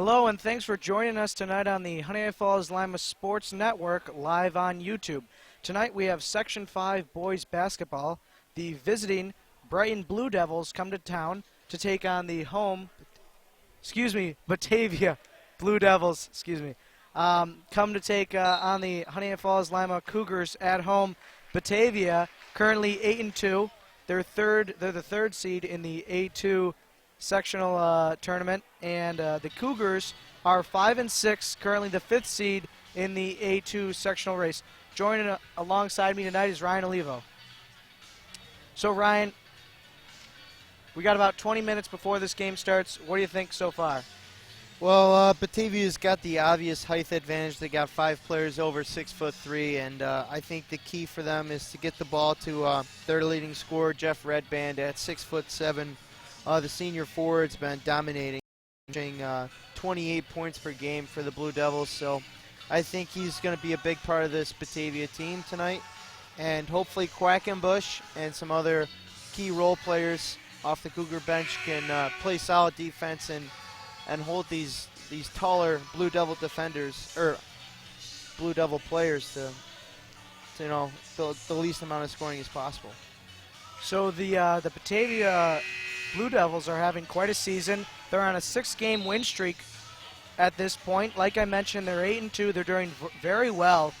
Hello, and thanks for joining us tonight on the Honeoye Falls-Lima Sports Network live on YouTube. Tonight we have Section 5 boys basketball. The visiting Brighton Blue Devils come to town to take on the Batavia Blue Devils, come to take on the Honeoye Falls-Lima Cougars at home. Batavia currently 8-2. They're the third seed in the A2 sectional tournament, and the Cougars are 5-6, currently the fifth seed in the A2 sectional race. Joining alongside me tonight is Ryan Olivo. So Ryan, we got about 20 minutes before this game starts. What do you think so far? Well, Batavia's got the obvious height advantage. They got 5 players over 6'3", and I think the key for them is to get the ball to their leading scorer, Jeff Redband, at 6'7". The senior forward's been dominating, 28 points per game for the Blue Devils. So I think he's going to be a big part of this Batavia team tonight. And hopefully Quackenbush and some other key role players off the Cougar bench can play solid defense and hold these taller Blue Devil defenders, or Blue Devil players to the least amount of scoring as possible. So the Batavia Blue Devils are having quite a season. They're on a 6-game win streak at this point. Like I mentioned, they're 8-2. They're doing very well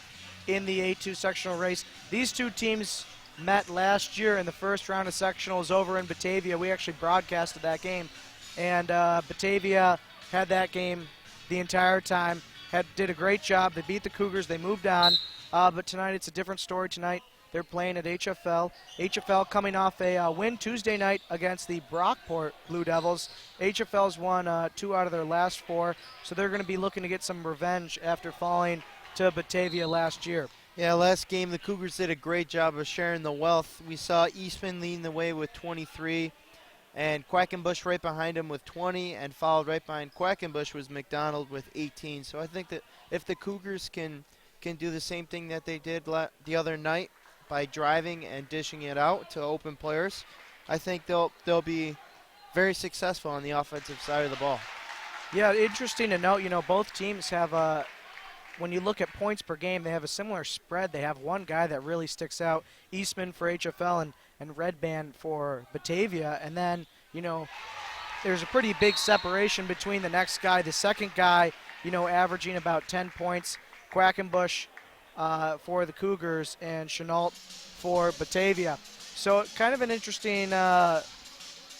in the A2 sectional race. These two teams met last year in the first round of sectionals over in Batavia. We actually broadcasted that game, and Batavia had that game the entire time. Did a great job. They beat the Cougars. They moved on. But tonight it's a different story. Tonight they're playing at HF-L. HF-L coming off a win Tuesday night against the Brockport Blue Devils. HF-L's won 2 out of their last 4, so they're going to be looking to get some revenge after falling to Batavia last year. Yeah, last game the Cougars did a great job of sharing the wealth. We saw Eastman leading the way with 23, and Quackenbush right behind him with 20, and followed right behind Quackenbush was McDonald with 18. So I think that if the Cougars can do the same thing that they did the other night by driving and dishing it out to open players, I think they'll be very successful on the offensive side of the ball. Yeah, interesting to note, both teams have when you look at points per game, they have a similar spread. They have one guy that really sticks out, Eastman for HF-L and Redband for Batavia. And then, there's a pretty big separation between the next guy. The second guy, averaging about 10 points, Quackenbush for the Cougars and Chenault for Batavia. So kind of an interesting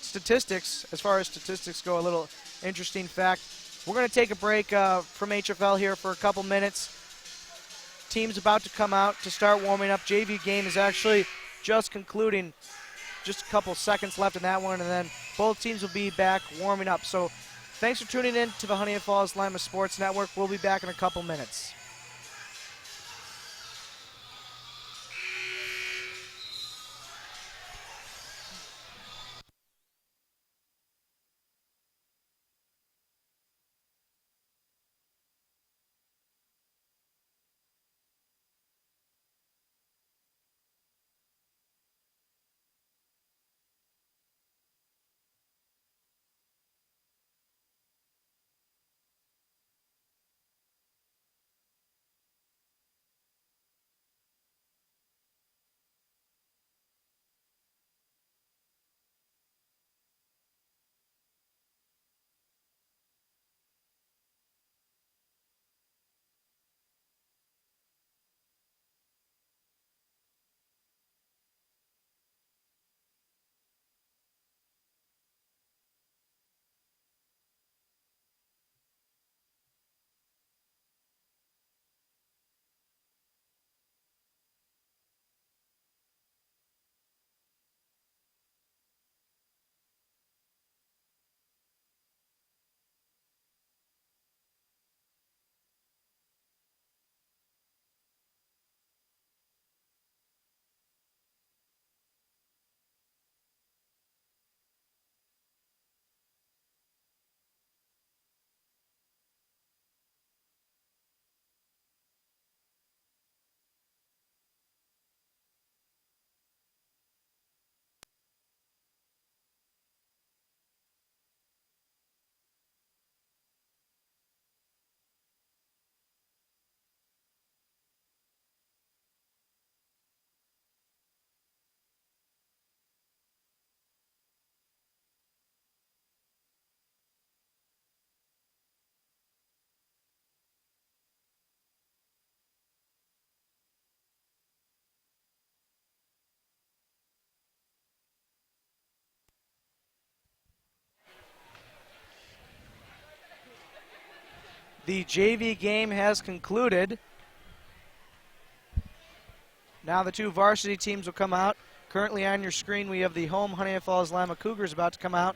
statistics, as far as statistics go, a little interesting fact. We're going to take a break from HF-L here for a couple minutes. Team's about to come out to start warming up. JV game is actually just concluding. Just a couple seconds left in that one, and then both teams will be back warming up. So thanks for tuning in to the Honeoye Falls-Lima Sports Network. We'll be back in a couple minutes. The JV game has concluded. Now the two varsity teams will come out. Currently on your screen, we have the home Honeoye Falls-Lima Cougars about to come out.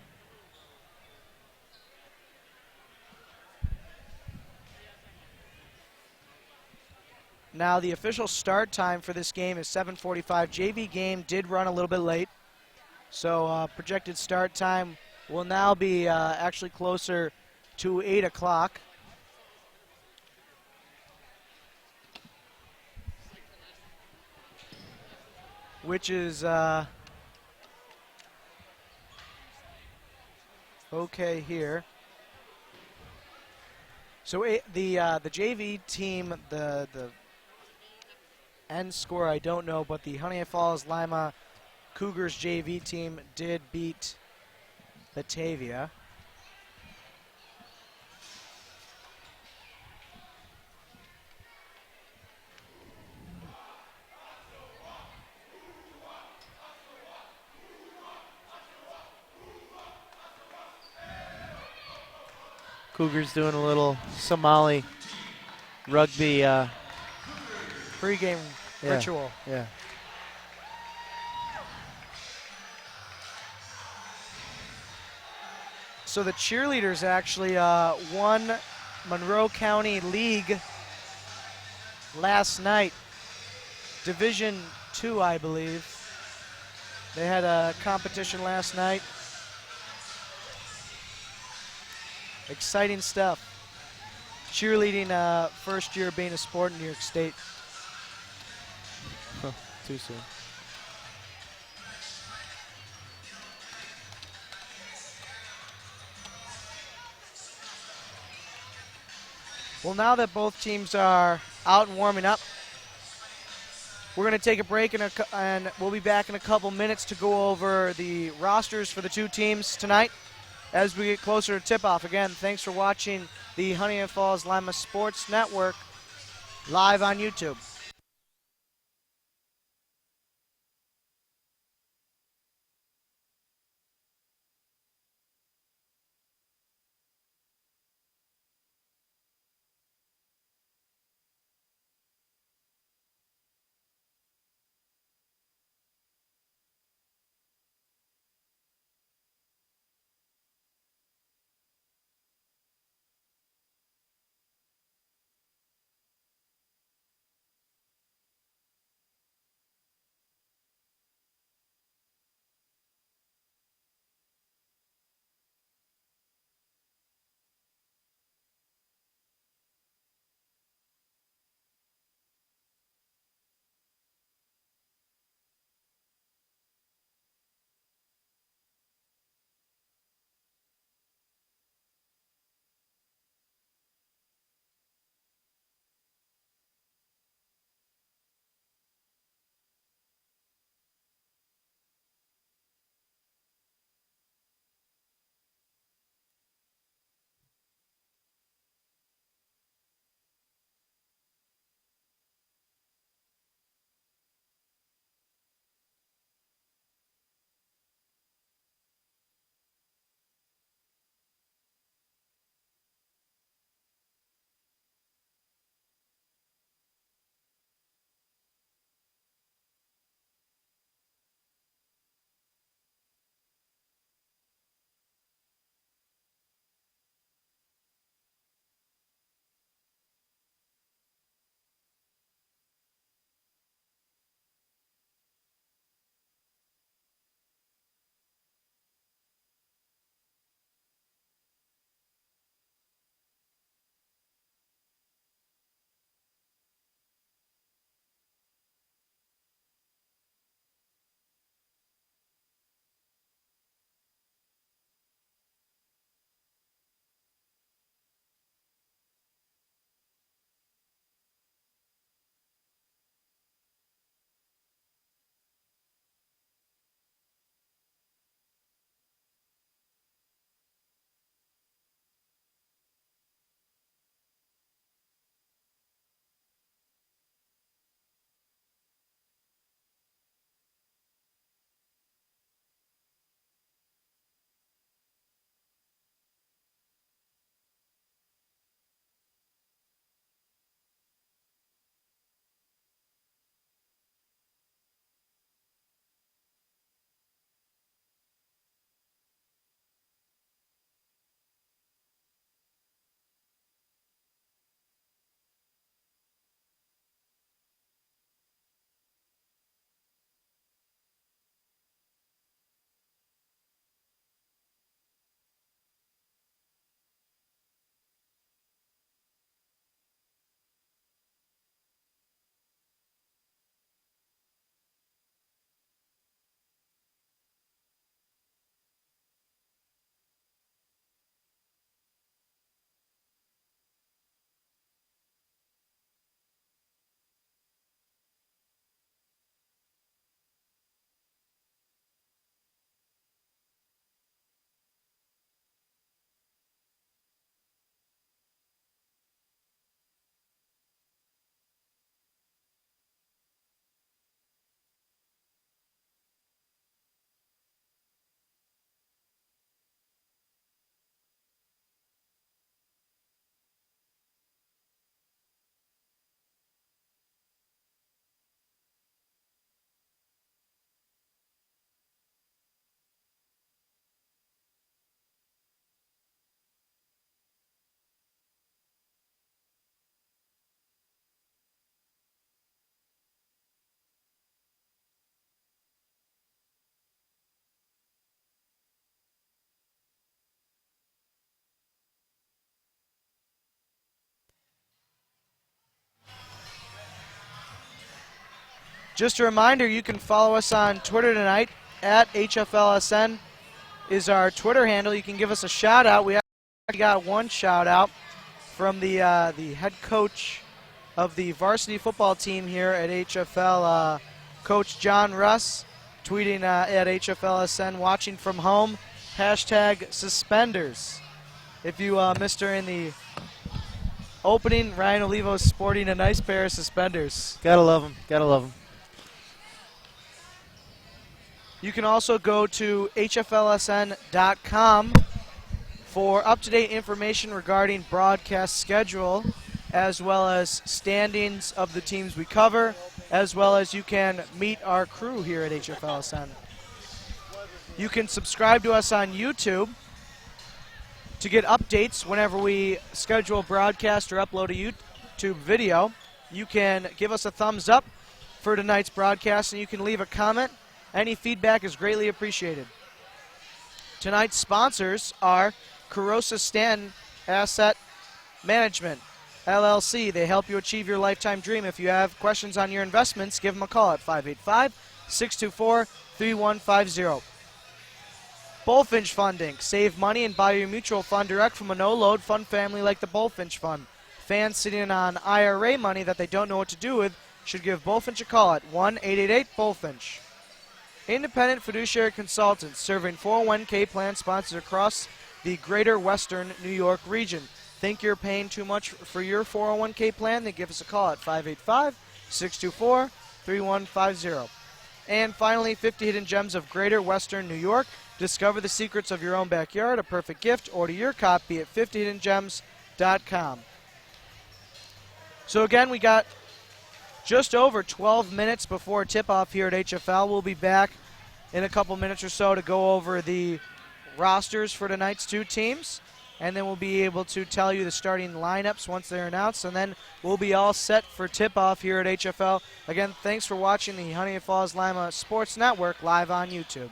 Now the official start time for this game is 7:45. JV game did run a little bit late, so projected start time will now be actually closer to 8 o'clock. Which is okay here. So the JV team, the end score I don't know, but the Honeoye Falls-Lima Cougars JV team did beat Batavia. Cougars doing a little Somali rugby Pregame ritual. Yeah. So the cheerleaders actually won Monroe County League last night. Division II, I believe. They had a competition last night. Exciting stuff. Cheerleading, first year being a sport in New York State. Too soon. Well, now that both teams are out and warming up, we're going to take a break and we'll be back in a couple minutes to go over the rosters for the two teams tonight as we get closer to tip-off. Again, thanks for watching the Honeoye Falls-Lima Sports Network live on YouTube. Just a reminder, you can follow us on Twitter tonight. At HFLSN is our Twitter handle. You can give us a shout out. We actually got one shout out from the head coach of the varsity football team here at HFL, Coach John Russ, tweeting at HFLSN, watching from home, #suspenders. If you missed her in the opening, Ryan Olivo is sporting a nice pair of suspenders. Gotta love him. Gotta love him. You can also go to hflsn.com for up-to-date information regarding broadcast schedule, as well as standings of the teams we cover, as well as you can meet our crew here at HFLSN. You can subscribe to us on YouTube to get updates whenever we schedule a broadcast or upload a YouTube video. You can give us a thumbs up for tonight's broadcast, and you can leave a comment. Any feedback is greatly appreciated. Tonight's sponsors are Carosa Stanton Asset Management, LLC. They help you achieve your lifetime dream. If you have questions on your investments, give them a call at 585-624-3150. Bullfinch Funding. Save money and buy your mutual fund direct from a no-load fund family like the Bullfinch Fund. Fans sitting on IRA money that they don't know what to do with should give Bullfinch a call at 1-888-BULLFINCH. Independent Fiduciary Consultants, serving 401k plan sponsors across the greater Western New York region. Think you're paying too much for your 401k plan? Then give us a call at 585-624-3150. And finally, 50 Hidden Gems of Greater Western New York. Discover the secrets of your own backyard, a perfect gift. Order your copy at 50hiddengems.com. So again, we got just over 12 minutes before tip-off here at HFL. We'll be back in a couple minutes or so to go over the rosters for tonight's two teams, and then we'll be able to tell you the starting lineups once they're announced, and then we'll be all set for tip-off here at HFL. Again, thanks for watching the Honeoye Falls-Lima Sports Network live on YouTube.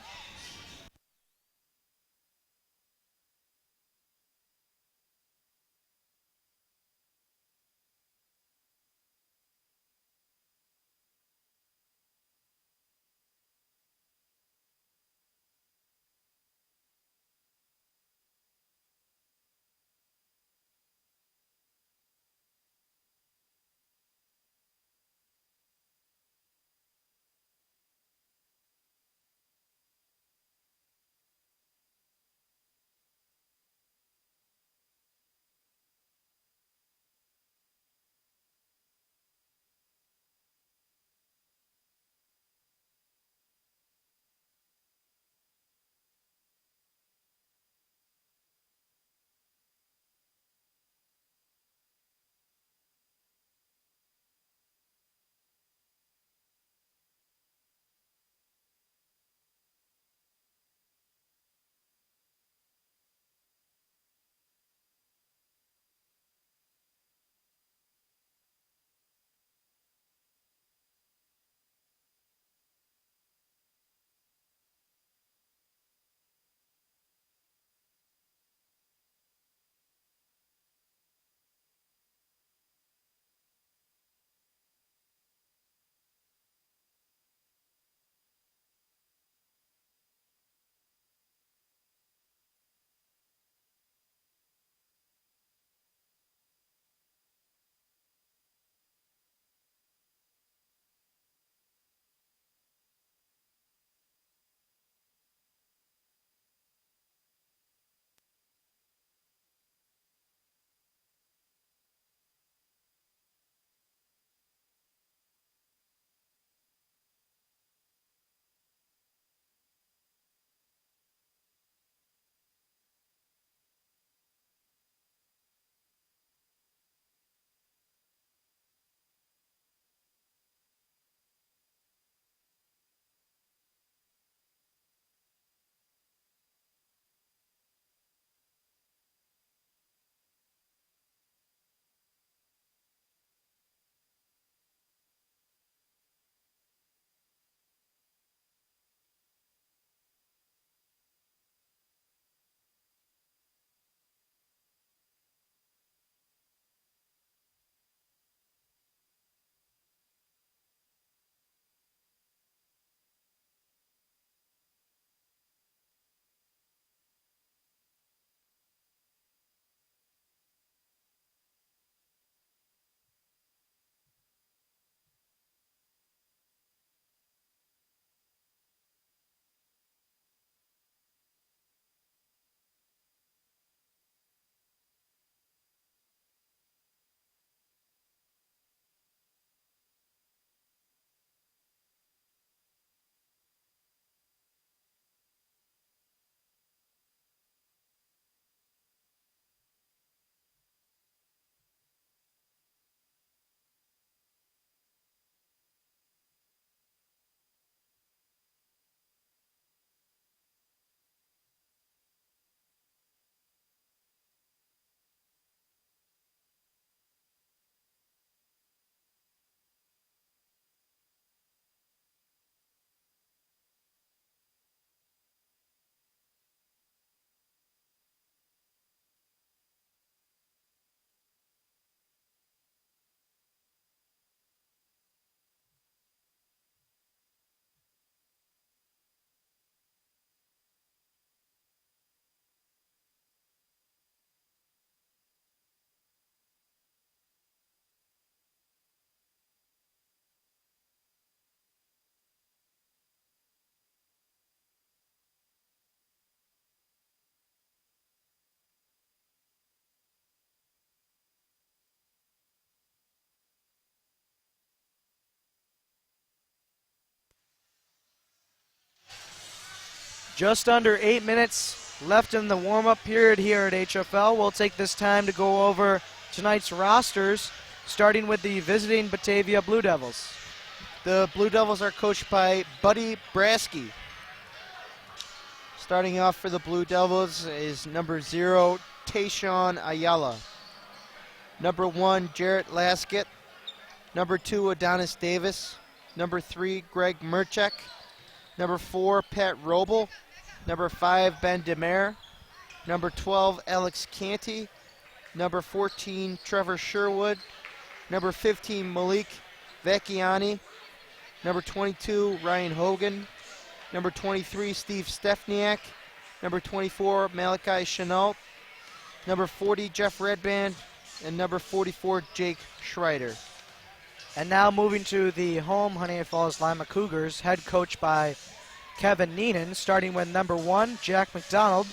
Just under 8 minutes left in the warm-up period here at HF-L. We'll take this time to go over tonight's rosters, starting with the visiting Batavia Blue Devils. The Blue Devils are coached by Buddy Brasky. Starting off for the Blue Devils is number 0, Tayshawn Ayala. Number 1, Jarrett Laskett. Number 2, Adonis Davis. Number 3, Greg Merchek. Number 4, Pat Roble. Number 5, Ben Demare. Number 12, Alex Canty. Number 14, Trevor Sherwood. Number 15, Malik Vecchiani. Number 22, Ryan Hogan. Number 23, Steve Stefniak. Number 24, Malachi Chenault. Number 40, Jeff Redband. And number 44, Jake Schreider. And now moving to the home Honeoye Falls-Lima Cougars, head coached by Kevin Neenan, starting with number 1, Jack McDonald.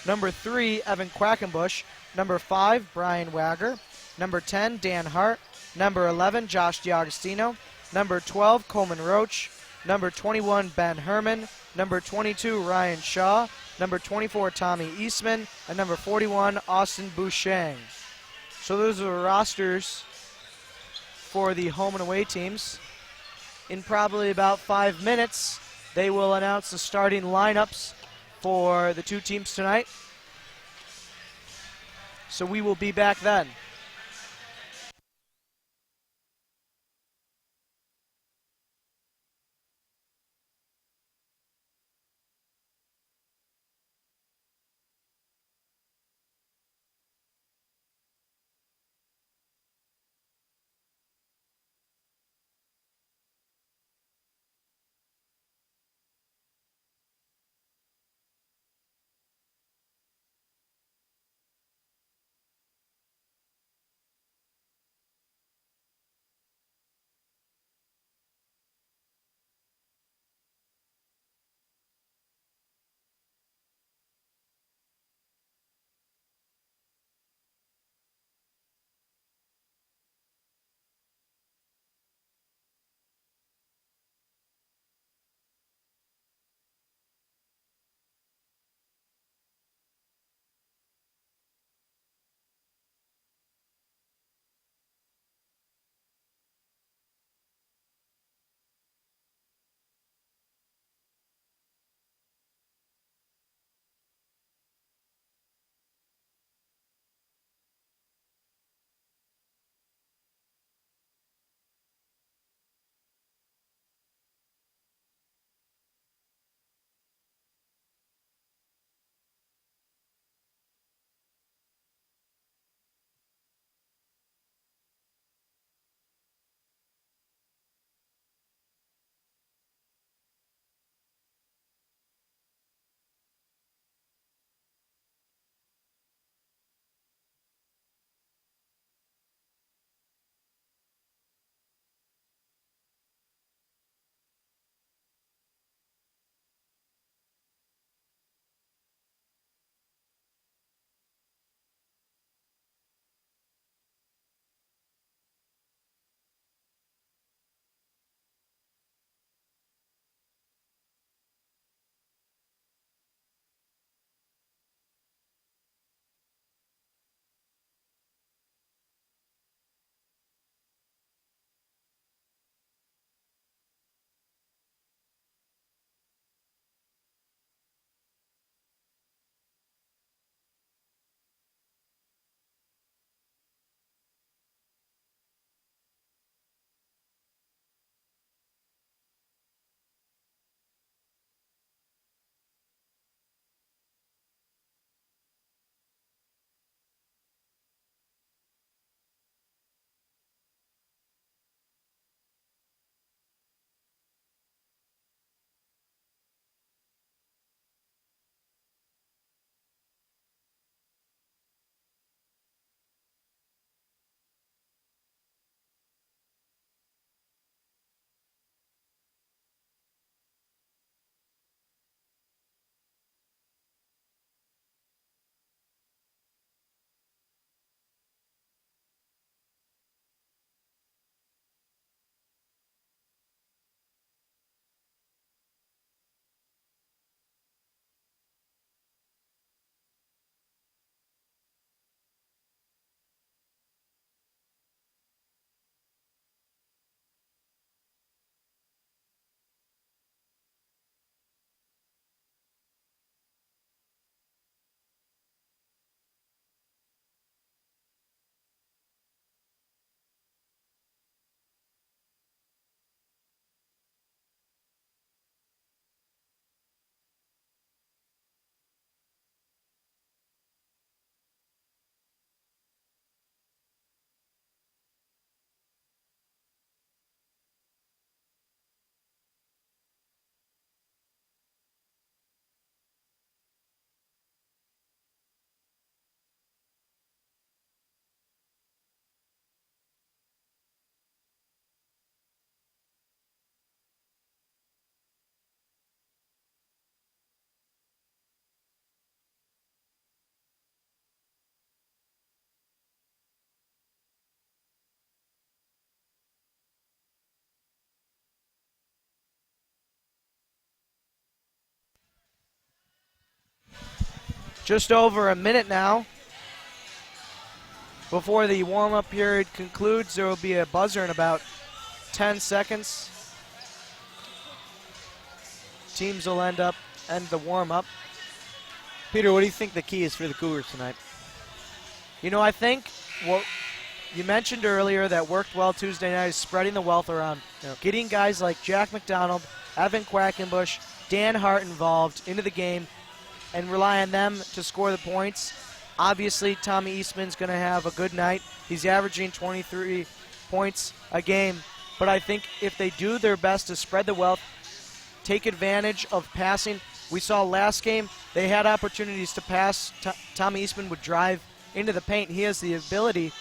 Number 3, Evan Quackenbush. Number 5, Brian Wagger. Number 10, Dan Hart. Number 11, Josh DiAgostino. Number 12, Coleman Roach. Number 21, Ben Herman. Number 22, Ryan Shaw. Number 24, Tommy Eastman. And number 41, Austin Bouchang. So those are the rosters for the home and away teams. In probably about 5 minutes, they will announce the starting lineups for the two teams tonight. So we will be back then. Just over a minute now. Before the warm-up period concludes, there will be a buzzer in about 10 seconds. Teams will end the warm-up. Peter, what do you think the key is for the Cougars tonight? You know, I think what you mentioned earlier that worked well Tuesday night is spreading the wealth around. Yep. Getting guys like Jack McDonald, Evan Quackenbush, Dan Hart involved into the game and rely on them to score the points. Obviously, Tommy Eastman's going to have a good night. He's averaging 23 points a game. But I think if they do their best to spread the wealth, take advantage of passing. We saw last game they had opportunities to pass. Tommy Eastman would drive into the paint. He has the ability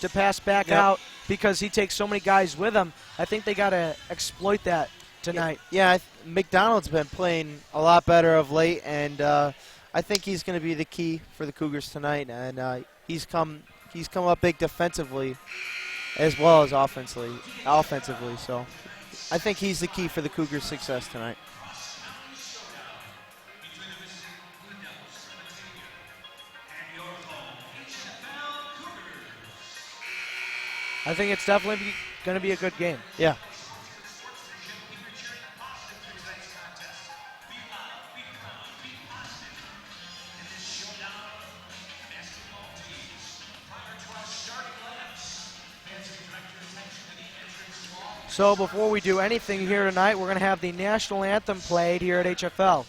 to pass back out because he takes so many guys with him. I think they got to exploit that tonight. Yeah, McDonald's been playing a lot better of late, and I think he's going to be the key for the Cougars tonight. And he's come up big defensively as well as offensively. So I think he's the key for the Cougars' success tonight. I think it's definitely going to be a good game. Yeah. So before we do anything here tonight, we're going to have the national anthem played here at HF-L.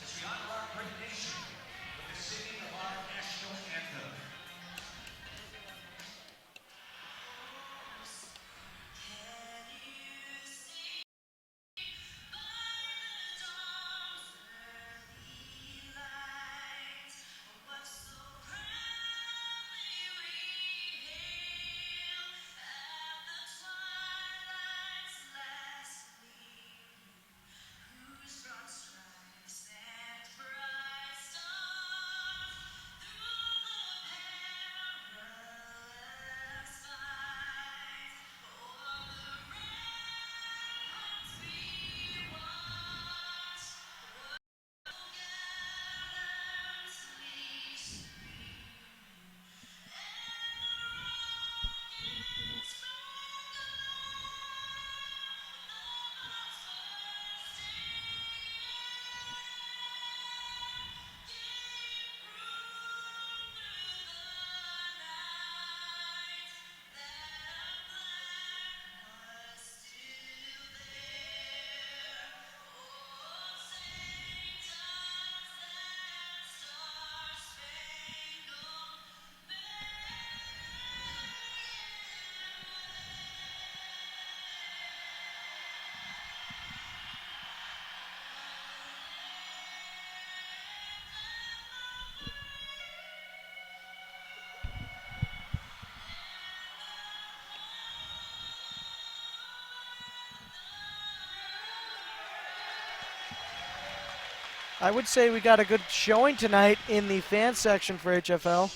I would say we got a good showing tonight in the fan section for HF-L.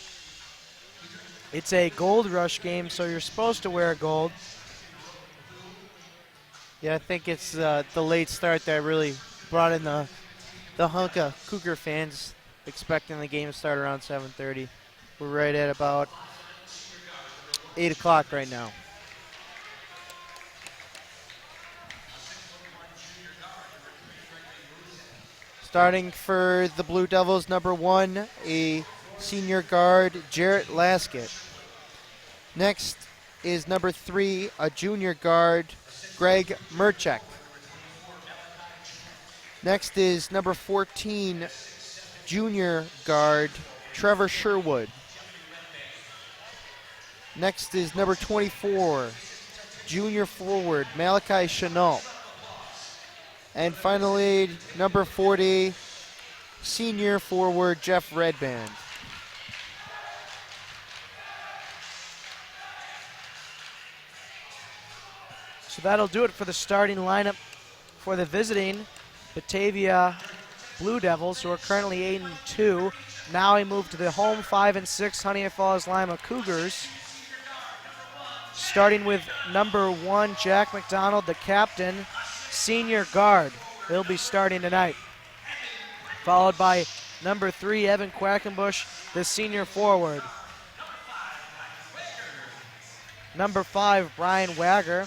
It's a gold rush game, so you're supposed to wear gold. Yeah, I think it's the late start that really brought in the hunk of Cougar fans expecting the game to start around 7:30. We're right at about 8 o'clock right now. Starting for the Blue Devils, number 1, a senior guard, Jarrett Laskett. Next is number 3, a junior guard, Greg Merchek. Next is number 14, junior guard, Trevor Sherwood. Next is number 24, junior forward, Malachi Chenault. And finally, number 40, senior forward, Jeff Redband. So that'll do it for the starting lineup for the visiting Batavia Blue Devils, who are currently 8-2. Now we move to the home 5-6 Honeoye Falls-Lima Cougars. Starting with number 1, Jack McDonald, the captain, senior guard. He'll be starting tonight. Followed by Number 3, Evan Quackenbush, the senior forward. Number 5, Brian Wagger,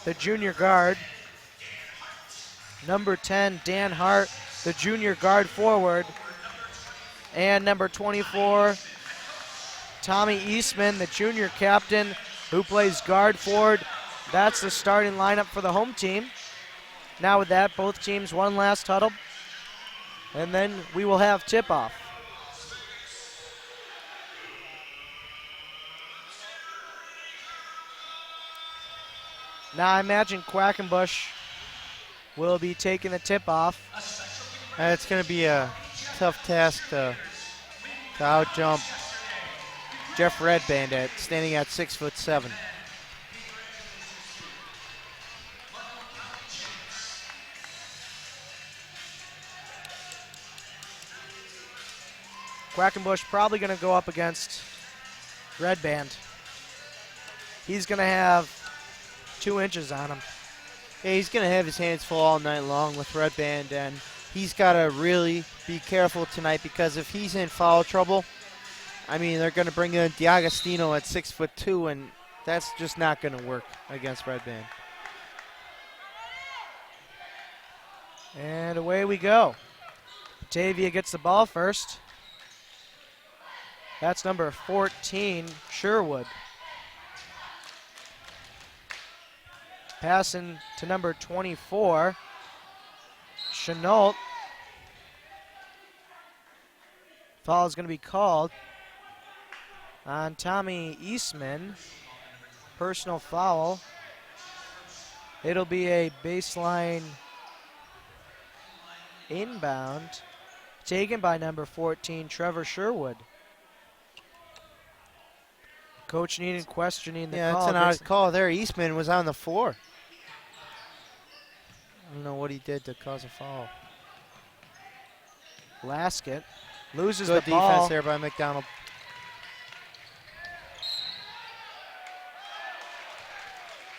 the junior guard. Number 10, Dan Hart, the junior guard forward. And number 24, Tommy Eastman, the junior captain, who plays guard forward. That's the starting lineup for the home team. Now with that, both teams one last huddle, and then we will have tip-off. Now I imagine Quackenbush will be taking the tip-off. It's going to be a tough task to out-jump Jeff Redband standing at 6'7". Quackenbush probably going to go up against Redband. He's going to have 2 inches on him. Yeah, he's going to have his hands full all night long with Redband, and he's got to really be careful tonight, because if he's in foul trouble, I mean, they're going to bring in D'Agostino at 6'2", and that's just not going to work against Redband. And away we go. Batavia gets the ball first. That's number 14, Sherwood. Passing to number 24, Chenault. Foul is going to be called on Tommy Eastman. Personal foul. It'll be a baseline inbound taken by number 14, Trevor Sherwood. Coach Needham questioning the call. Yeah, it's an odd call there. Eastman was on the floor. I don't know what he did to cause a foul. Laskett loses Good the ball. defense there by McDonald.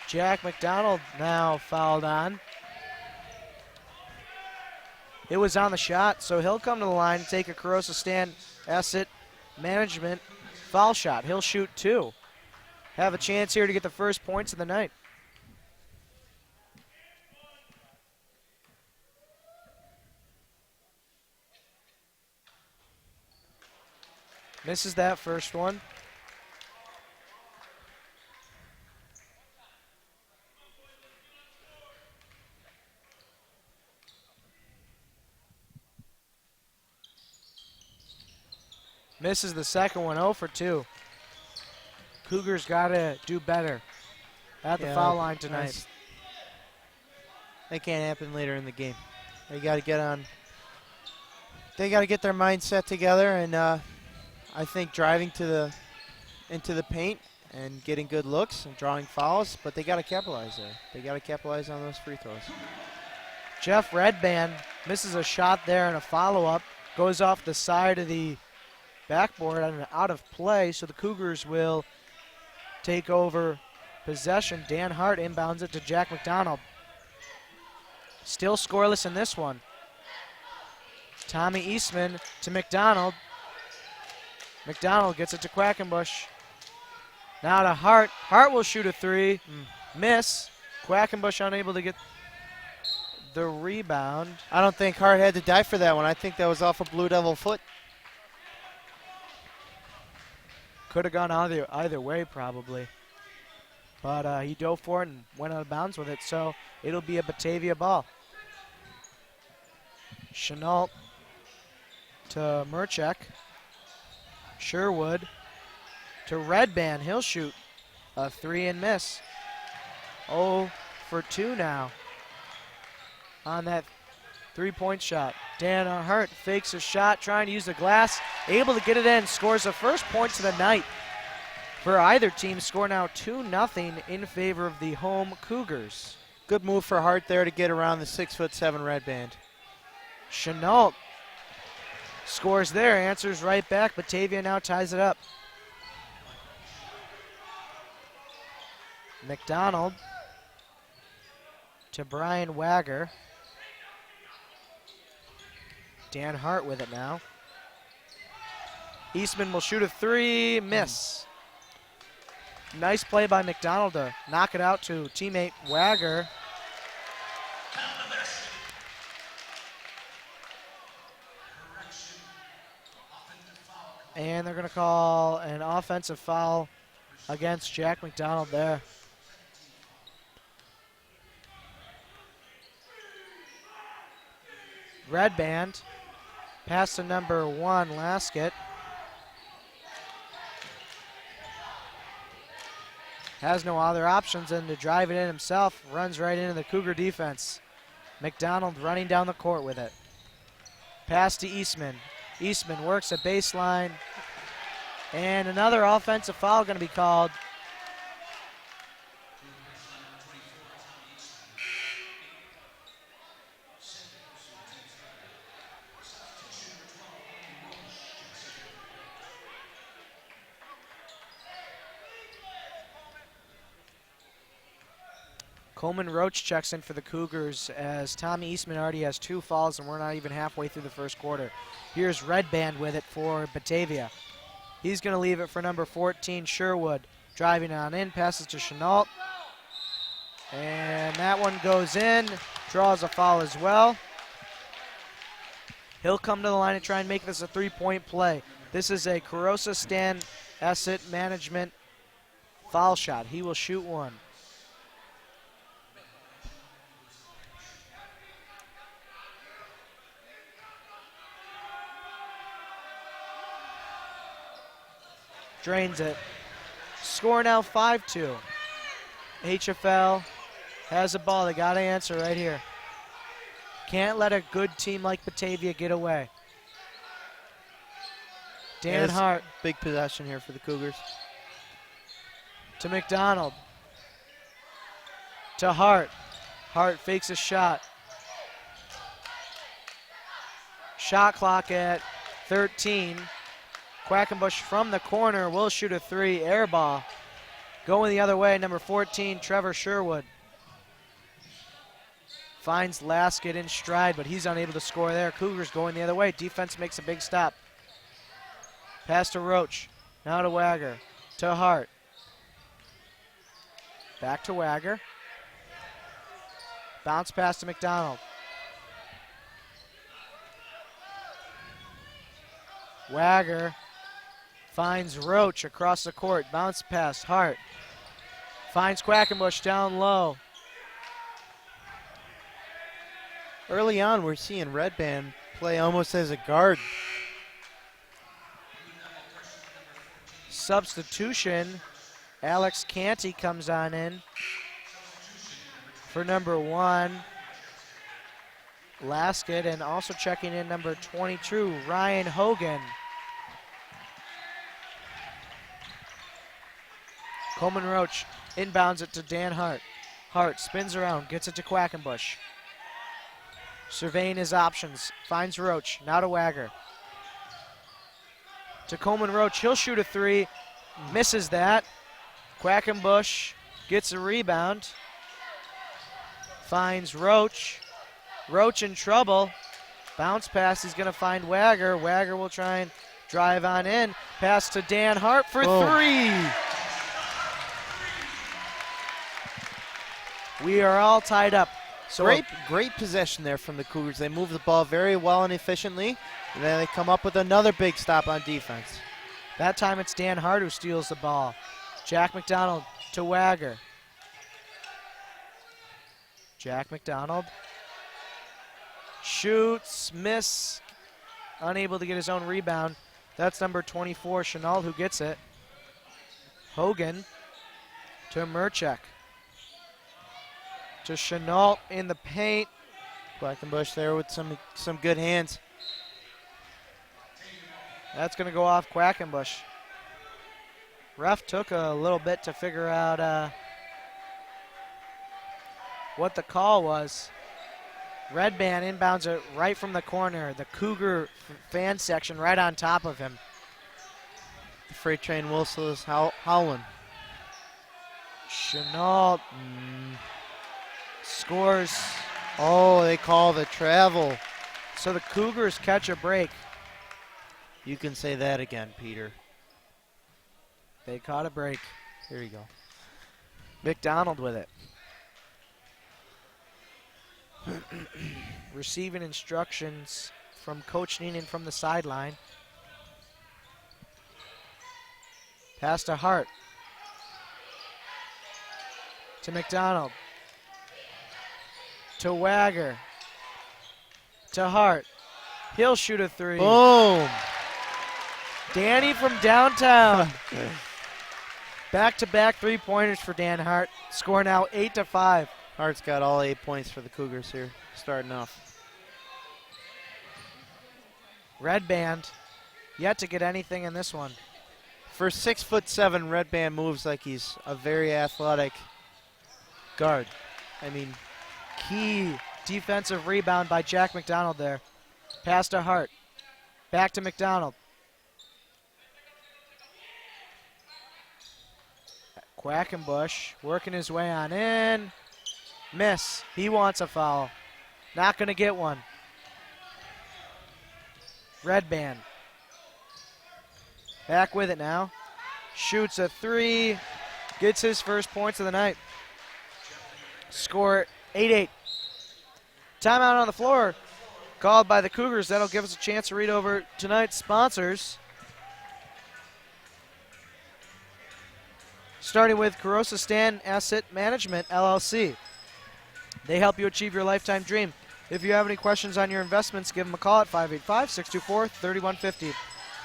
Jack McDonald now fouled on. It was on the shot, so he'll come to the line and take a Carosa Stan Asset Management foul shot. He'll shoot 2. Have a chance here to get the first points of the night. Misses that first one. Misses the second one, 0 for 2. Cougars got to do better at the foul line tonight. That can't happen later in the game. They got to get on. They got to get their mindset together, and I think driving into the paint and getting good looks and drawing fouls, but they got to capitalize there. They got to capitalize on those free throws. Jeff Redband misses a shot there and a follow-up. Goes off the side of the backboard and out of play, so the Cougars will take over possession. Dan Hart inbounds it to Jack McDonald. Still scoreless in this one. Tommy Eastman to McDonald. McDonald gets it to Quackenbush. Now to Hart. Hart will shoot a 3. Miss. Quackenbush unable to get the rebound. I don't think Hart had to dive for that one. I think that was off a Blue Devil foot. Could have gone either way, probably. But he dove for it and went out of bounds with it, so it'll be a Batavia ball. Chenault to Murchek. Sherwood to Redband. He'll shoot a 3 and miss. 0 for 2 now on that 3-point shot. Dan Hart fakes a shot, trying to use the glass, able to get it in, scores the first points of the night for either team. Score now 2-0 in favor of the home Cougars. Good move for Hart there to get around the 6'7" Redband. Chenault scores there, answers right back. Batavia now ties it up. McDonald to Brian Wagger. Dan Hart with it now. Eastman will shoot a three, miss. Nice play by McDonald to knock it out to teammate Wagger. And they're going to call an offensive foul against Jack McDonald there. Red band, pass to number 1, Laskett. Has no other options than to drive it in himself, runs right into the Cougar defense. McDonald running down the court with it. Pass to Eastman. Eastman works a baseline, and another offensive foul going to be called. Coleman Roach checks in for the Cougars as Tommy Eastman already has 2 fouls and we're not even halfway through the first quarter. Here's Red Band with it for Batavia. He's going to leave it for number 14, Sherwood. Driving on in, passes to Chenault. And that one goes in, draws a foul as well. He'll come to the line and try and make this a 3-point play. This is a Carosa Stan Asset Management foul shot. He will shoot one. Drains it. Score now 5-2. HF-L has the ball. They got to answer right here. Can't let a good team like Batavia get away. Dan Hart. Big possession here for the Cougars. To McDonald. To Hart. Hart fakes a shot. Shot clock at 13. Quackenbush from the corner will shoot a 3, air ball. Going the other way, number 14, Trevor Sherwood. Finds Laskett in stride, but he's unable to score there. Cougars going the other way. Defense makes a big stop. Pass to Roach. Now to Wagger. To Hart. Back to Wagger. Bounce pass to McDonald. Wagger finds Roach across the court. Bounce pass, Hart. Finds Quackenbush down low. Early on, we're seeing Red Band play almost as a guard. Substitution. Alex Canty comes on in for number 1, Laskett, and also checking in number 22, Ryan Hogan. Coleman Roach inbounds it to Dan Hart. Hart spins around, gets it to Quackenbush. Surveying his options, finds Roach, now to Wagger. To Coleman Roach, he'll shoot a 3, misses that. Quackenbush gets a rebound. Finds Roach. Roach in trouble. Bounce pass, he's gonna find Wagger. Wagger will try and drive on in. Pass to Dan Hart for 3. We are all tied up. So Great possession there from the Cougars. They move the ball very well and efficiently, and then they come up with another big stop on defense. That time it's Dan Hart who steals the ball. Jack McDonald to Wagger. Jack McDonald shoots, miss, unable to get his own rebound. That's number 24, Chenault, who gets it. Hogan to Merchek. To Chenault in the paint. Quackenbush there with some good hands. That's going to go off Quackenbush. Ref took a little bit to figure out what the call was. Red Band inbounds it right from the corner. The Cougar fan section right on top of him. The freight train whistle is howling. Chenault scores. Oh, they call the travel. So the Cougars catch a break. You can say that again, Peter. They caught a break. Here you go. McDonald with it. Receiving instructions from Coach Neenan from the sideline. Pass to Hart. To McDonald. To Wagger. To Hart. He'll shoot a three. Boom. Danny from downtown. Back-to-back three-pointers for Dan Hart. Score now 8-5. Hart's got all 8 points for the Cougars here, starting off. Red Band yet to get anything in this one. For 6'7", Red Band moves like he's a very athletic guard. I mean, Key defensive rebound by Jack McDonald there. Pass to Hart. Back to McDonald. Quackenbush working his way on in. Miss. He wants a foul. Not going to get one. Red Band. Back with it now. Shoots a three. Gets his first points of the night. Score 8-8. Timeout on the floor called by the Cougars. That'll give us a chance to read over tonight's sponsors. Starting with Carosa Stan Asset Management, LLC. They help you achieve your lifetime dream. If you have any questions on your investments, give them a call at 585-624-3150.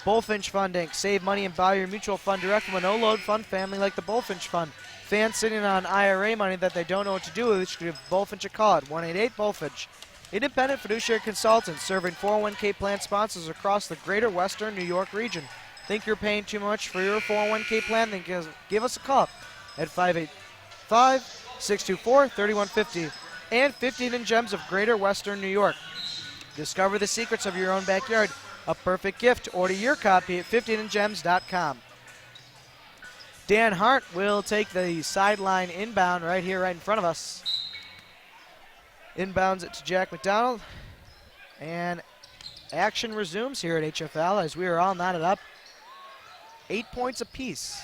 Bullfinch Fund, Inc. Save money and buy your mutual fund direct from a no-load fund family like the Bullfinch Fund. Fans sitting on IRA money that they don't know what to do with, should give Bullfinch a call at 188-BULLFINCH. Independent fiduciary consultants serving 401k plan sponsors across the greater western New York region. Think you're paying too much for your 401k plan? Then give us a call at 585-624-3150. And 15 Hidden Gems of Greater Western New York. Discover the secrets of your own backyard. A perfect gift. Order your copy at 15hiddengems.com. Dan Hart will take the sideline inbound right here, right in front of us. Inbounds it to Jack McDonald. And action resumes here at HF-L as we are all knotted up. 8 points apiece.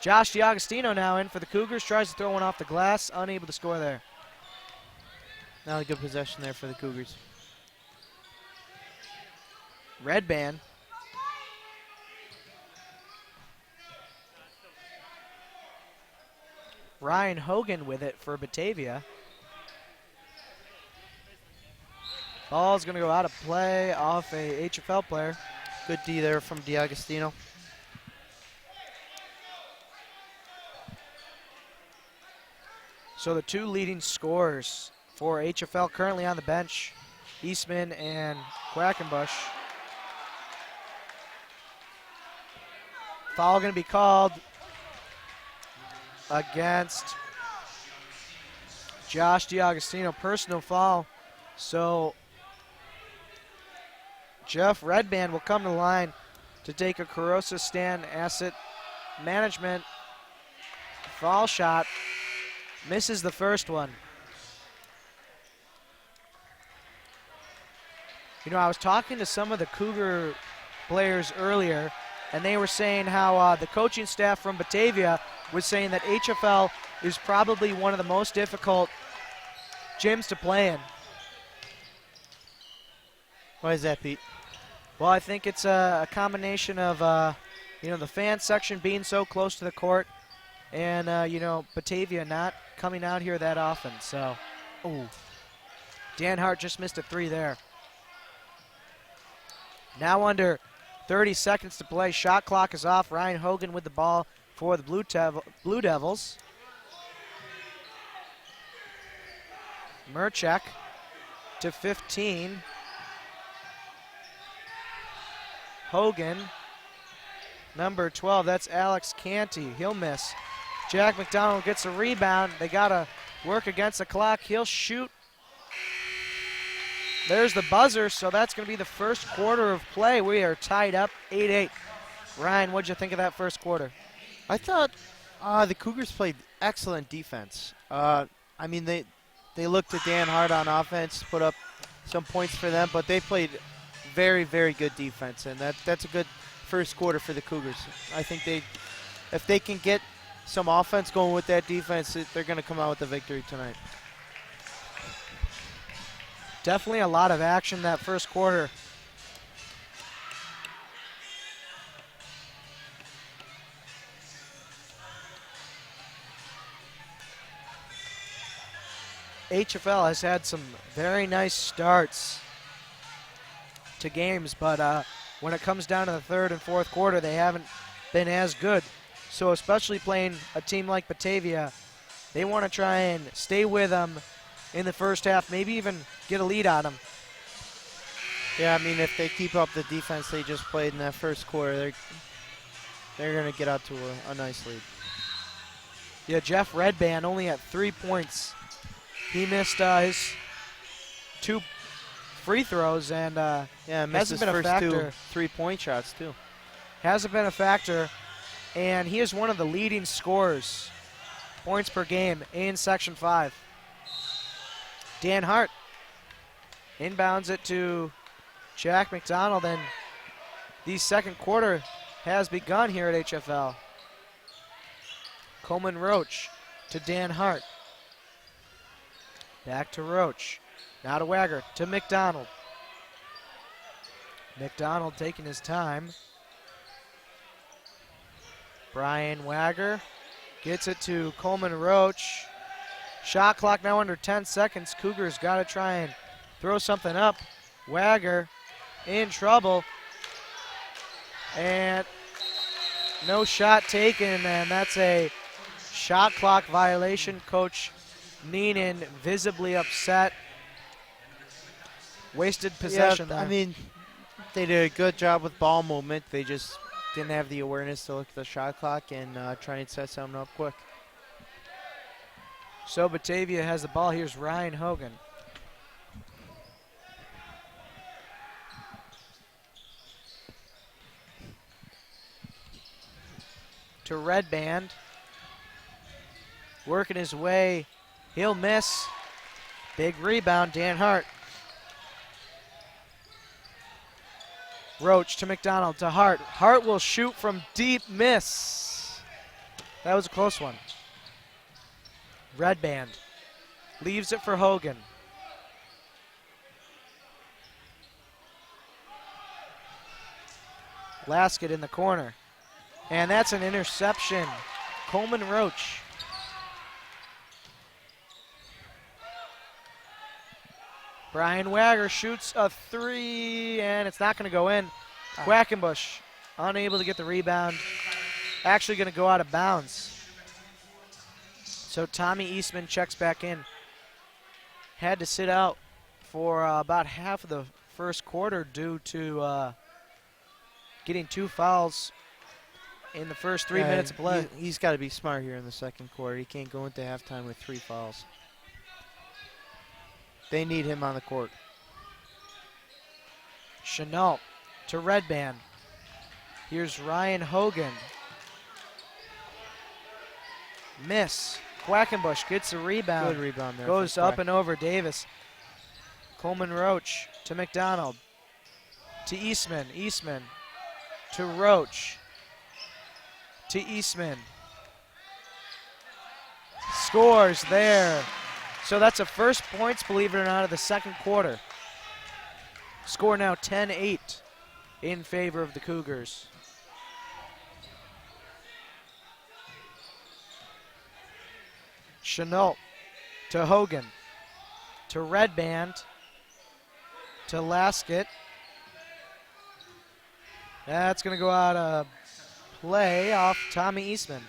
Josh DiAgostino now in for the Cougars. Tries to throw one off the glass. Unable to score there. Not a good possession there for the Cougars. Red Band. Ryan Hogan with it for Batavia. Ball's going to go out of play off a HF-L player. Good D there from DiAgostino. So the two leading scorers for HF-L currently on the bench, Eastman and Quackenbush. Foul going to be called against Josh DiAgostino, personal foul. So Jeff Redband will come to the line to take a Carosa Stan Asset Management foul shot. Misses the first one. You know, I was talking to some of the Cougar players earlier, and they were saying how the coaching staff from Batavia was saying that HF-L is probably one of the most difficult gyms to play in. Why is that, Pete? Well, I think it's a combination of, the fan section being so close to the court and, Batavia not coming out here that often. So, Dan Hart just missed a three there. Now under 30 seconds to play. Shot clock is off. Ryan Hogan with the ball for the Blue Devils. Murchek to 15. Hogan, number 12, that's Alex Canty. He'll miss. Jack McDonald gets a rebound. They got to work against the clock. He'll shoot. There's the buzzer, so that's going to be the first quarter of play. We are tied up 8-8. Ryan, what'd you think of that first quarter? I thought the Cougars played excellent defense. They looked at Dan Hart on offense, put up some points for them, but they played very, very good defense, and that's a good first quarter for the Cougars. I think if they can get some offense going with that defense, they're going to come out with the victory tonight. Definitely a lot of action that first quarter. HF-L has had some very nice starts to games, but when it comes down to the third and fourth quarter, they haven't been as good. So especially playing a team like Batavia, they want to try and stay with them in the first half, maybe even get a lead on them. Yeah, I mean, if they keep up the defense they just played in that first quarter, they're going to get out to a nice lead. Yeah, Jeff Redband only at 3 points. He missed his 2 free throws and missed hasn't his been a first factor. 2 3-point shots too. Hasn't been a factor, and he is one of the leading scorers, points per game in Section 5. Dan Hart inbounds it to Jack McDonald, and the second quarter has begun here at HF-L. Coleman Roach to Dan Hart. Back to Roach. Now to Wagger, to McDonald. McDonald taking his time. Brian Wagger gets it to Coleman Roach. Shot clock now under 10 seconds. Cougars got to try and throw something up. Wagger in trouble. And no shot taken, and that's a shot clock violation. Coach Neenan visibly upset. Wasted possession there. I mean, they did a good job with ball movement. They just didn't have the awareness to look at the shot clock and try and set something up quick. So Batavia has the ball. Here's Ryan Hogan. To Redband. Working his way. He'll miss. Big rebound, Dan Hart. Roach to McDonald, to Hart. Hart will shoot from deep, miss. That was a close one. Redband leaves it for Hogan. Laskett in the corner. And that's an interception. Coleman Roach. Brian Wagger shoots a 3, and it's not going to go in. Quackenbush unable to get the rebound. Actually going to go out of bounds. So Tommy Eastman checks back in. Had to sit out for about half of the first quarter due to getting 2 fouls in the first 3 minutes of play. He's got to be smart here in the second quarter. He can't go into halftime with 3 fouls. They need him on the court. Chenault to Redband. Here's Ryan Hogan. Miss. Quackenbush gets a rebound. Good rebound there. Goes up and over Davis. Coleman Roach to McDonald. To Eastman. Eastman to Roach. To Eastman. Scores there. So that's a first points, believe it or not, of the second quarter. Score now 10-8 in favor of the Cougars. Chenault to Hogan. To Redband. To Laskett. That's going to go out of play off Tommy Eastman.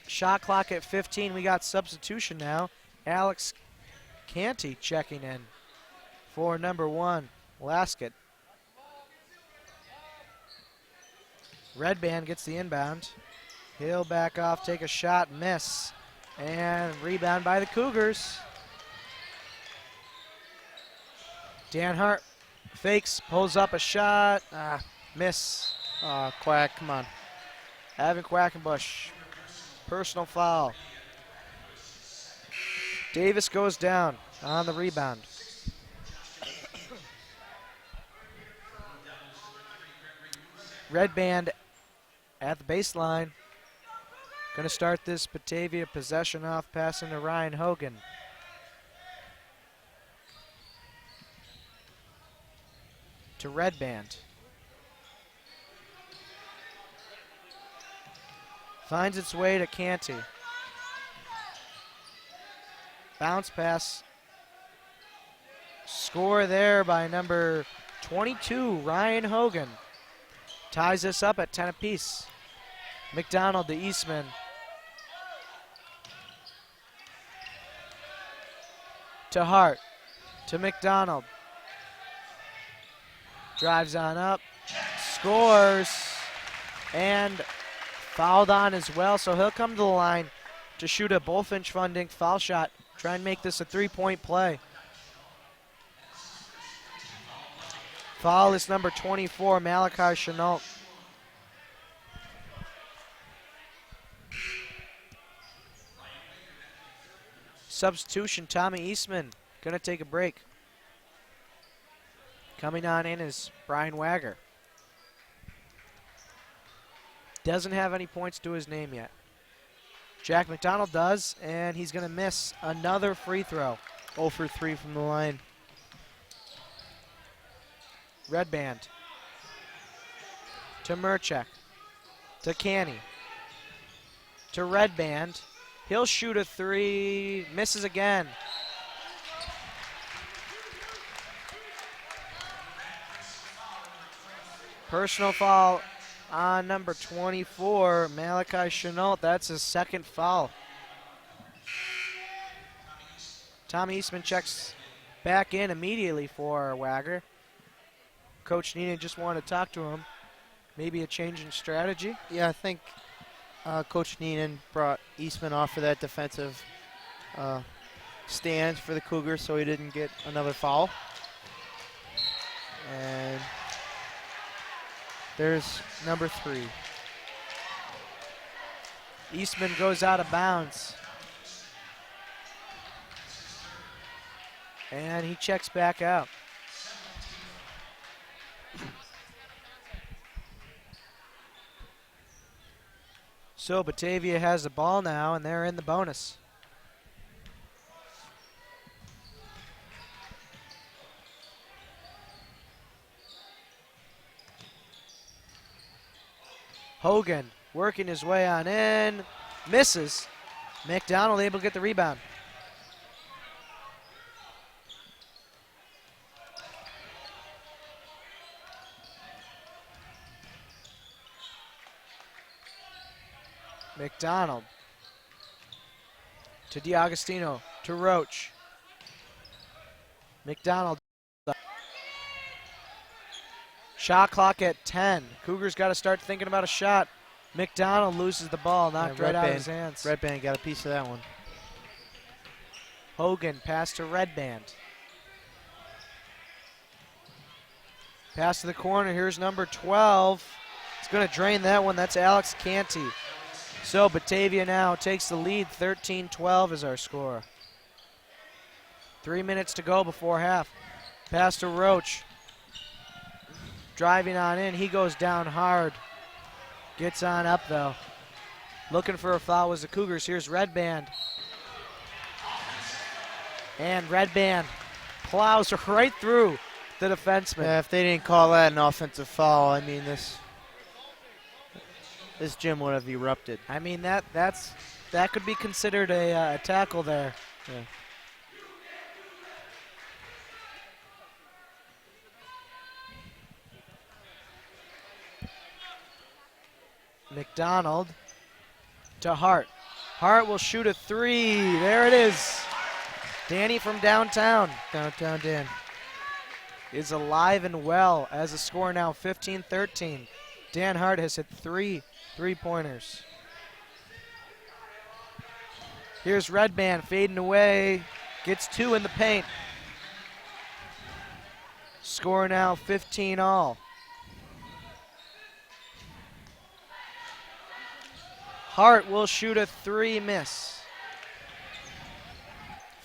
Shot clock at 15. We got substitution now. Alex Canty checking in for number 1, Laskett. Redband gets the inbound. He'll back off, take a shot, miss. And rebound by the Cougars. Dan Hart fakes, pulls up a shot. Miss. Quack, come on. Evan Quackenbush. Personal foul. Davis goes down on the rebound. Red Band at the baseline. Going to start this Batavia possession off, passing to Ryan Hogan. To Red Band. Finds its way to Canty. Bounce pass. Score there by number 22, Ryan Hogan. Ties this up at 10 apiece. McDonald to Eastman. To Hart. To McDonald. Drives on up. Scores. And fouled on as well, so he'll come to the line to shoot a Bullfinch funding foul shot. Try and make this a three-point play. Foul is number 24, Malachi Chenault. Substitution, Tommy Eastman, gonna take a break. Coming on in is Brian Wagger. Doesn't have any points to his name yet. Jack McDonald does, and he's gonna miss another free throw. 0 for 3 from the line. Red Band. To Murchek. To Canny. To Red Band. He'll shoot a three. Misses again. Personal foul on number 24, Malachi Chenault. That's his second foul. Tommy Eastman checks back in immediately for Wagger. Coach Neenan just wanted to talk to him. Maybe a change in strategy. Yeah, I think Coach Neenan brought Eastman off for that defensive stand for the Cougars so he didn't get another foul. And there's number 3. Eastman goes out of bounds. And he checks back out. So Batavia has the ball now, and they're in the bonus. Hogan working his way on in. Misses. McDonald able to get the rebound. McDonald to DiAgostino to Roach. McDonald. Shot clock at 10. Cougars got to start thinking about a shot. McDonald loses the ball, knocked right out of his hands. Red Band got a piece of that one. Hogan pass to Red Band. Pass to the corner. Here's number 12. It's going to drain that one. That's Alex Canty. So Batavia now takes the lead. 13-12 is our score. 3 minutes to go before half. Pass to Roach. Driving on in. He goes down hard. Gets on up, though. Looking for a foul was the Cougars. Here's Red Band. And Red Band plows right through the defenseman. Yeah, if they didn't call that an offensive foul, I mean, this gym would have erupted. I mean, that could be considered a tackle there. Yeah. McDonald to Hart. Hart will shoot a three. There it is. Danny from downtown. Downtown Dan is alive and well as the score now 15-13. Dan Hart has hit 3 3-pointers. Here's Red Band fading away. Gets 2 in the paint. Score now 15 all. Hart will shoot a 3, miss.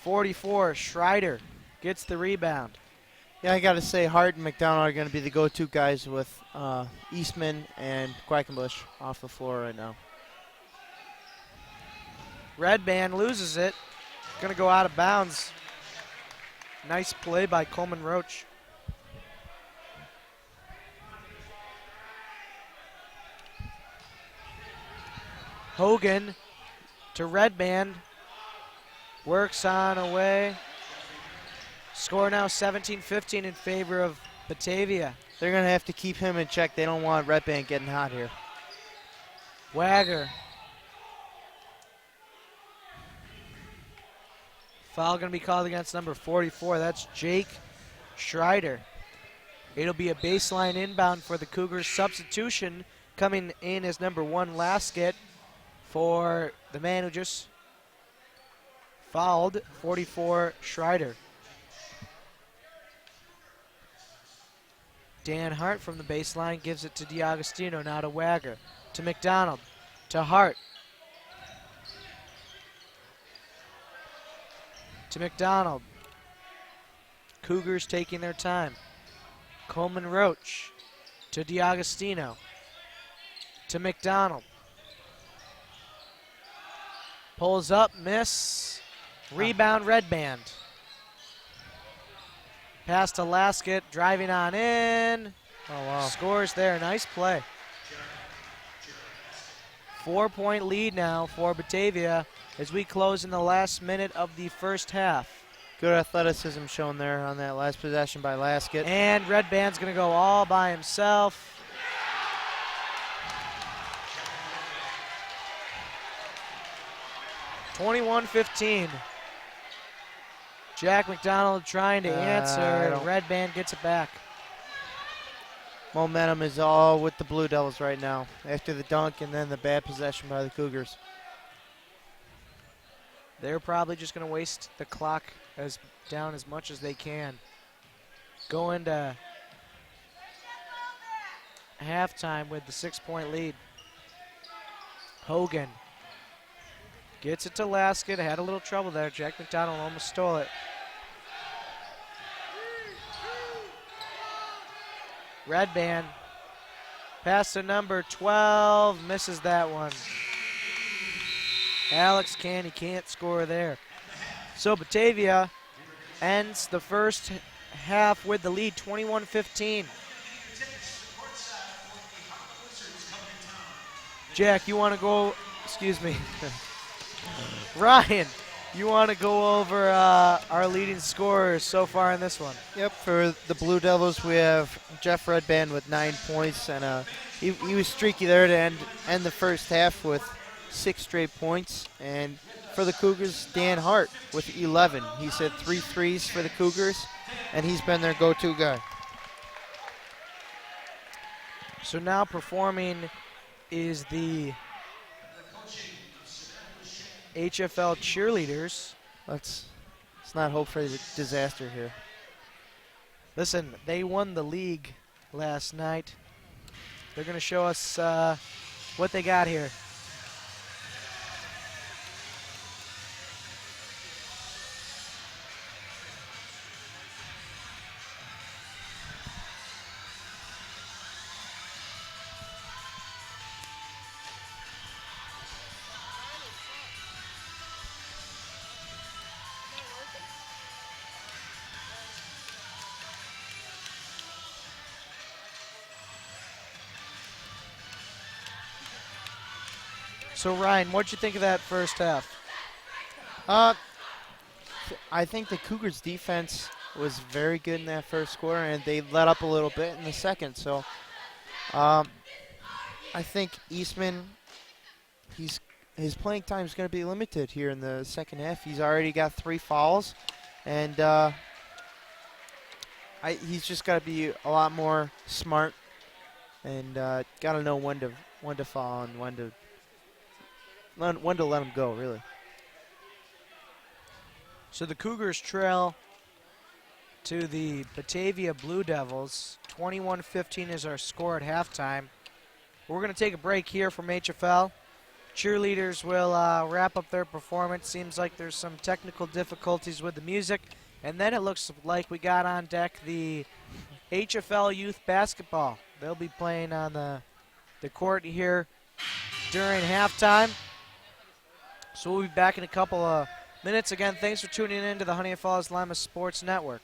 44, Schreider gets the rebound. Yeah, I got to say, Hart and McDonald are going to be the go-to guys with Eastman and Quackenbush off the floor right now. Red Band loses it. Going to go out of bounds. Nice play by Coleman Roach. Hogan to Red Band. Works on away. Score now 17-15 in favor of Batavia. They're going to have to keep him in check. They don't want Red Band getting hot here. Wagger. Foul going to be called against number 44. That's Jake Schreider. It'll be a baseline inbound for the Cougars. Substitution coming in as number 1, Lasket, for the man who just fouled, 44, Schreider. Dan Hart from the baseline gives it to DiAgostino, now to Wagger, to McDonald, to Hart, to McDonald. Cougars taking their time. Coleman Roach to DiAgostino, to McDonald. Pulls up, miss. Rebound, Red Band. Pass to Lasket, driving on in. Oh, wow. Scores there, nice play. 4-point lead now for Batavia as we close in the last minute of the first half. Good athleticism shown there on that last possession by Lasket. And Red Band's going to go all by himself. (21-15). Jack McDonald trying to answer. Red Band gets it back. Momentum is all with the Blue Devils right now after the dunk and then the bad possession by the Cougars. They're probably just going to waste the clock down as much as they can. Go into halftime with the 6-point lead. Hogan gets it to Lasket. Had a little trouble there. Jack McDonald almost stole it. Red Band. Pass to number 12. Misses that one. Alex he can't score there. So Batavia ends the first half with the lead, 21-15. Jack, you want to go, excuse me. Ryan, you want to go over our leading scorers so far in this one? Yep, for the Blue Devils, we have Jeff Red Band with 9 points, and he was streaky there to end the first half with 6 straight points. And for the Cougars, Dan Hart with 11. He's hit 3 threes for the Cougars, and he's been their go-to guy. So now performing is the HF-L cheerleaders. Let's not hope for a disaster here. Listen, they won the league last night. They're going to show us what they got here. So Ryan, what'd you think of that first half? I think the Cougars' defense was very good in that first quarter, and they let up a little bit in the second. So I think Eastman, his playing time is going to be limited here in the second half. He's already got 3 fouls, and he's just got to be a lot more smart and got to know when to foul and when to let him go, really. So the Cougars trail to the Batavia Blue Devils. 21-15 is our score at halftime. We're going to take a break here from HF-L. Cheerleaders will wrap up their performance. Seems like there's some technical difficulties with the music. And then it looks like we got on deck the HF-L youth basketball. They'll be playing on the court here during halftime. So we'll be back in a couple of minutes. Again, thanks for tuning in to the Honeoye Falls-Lima Sports Network.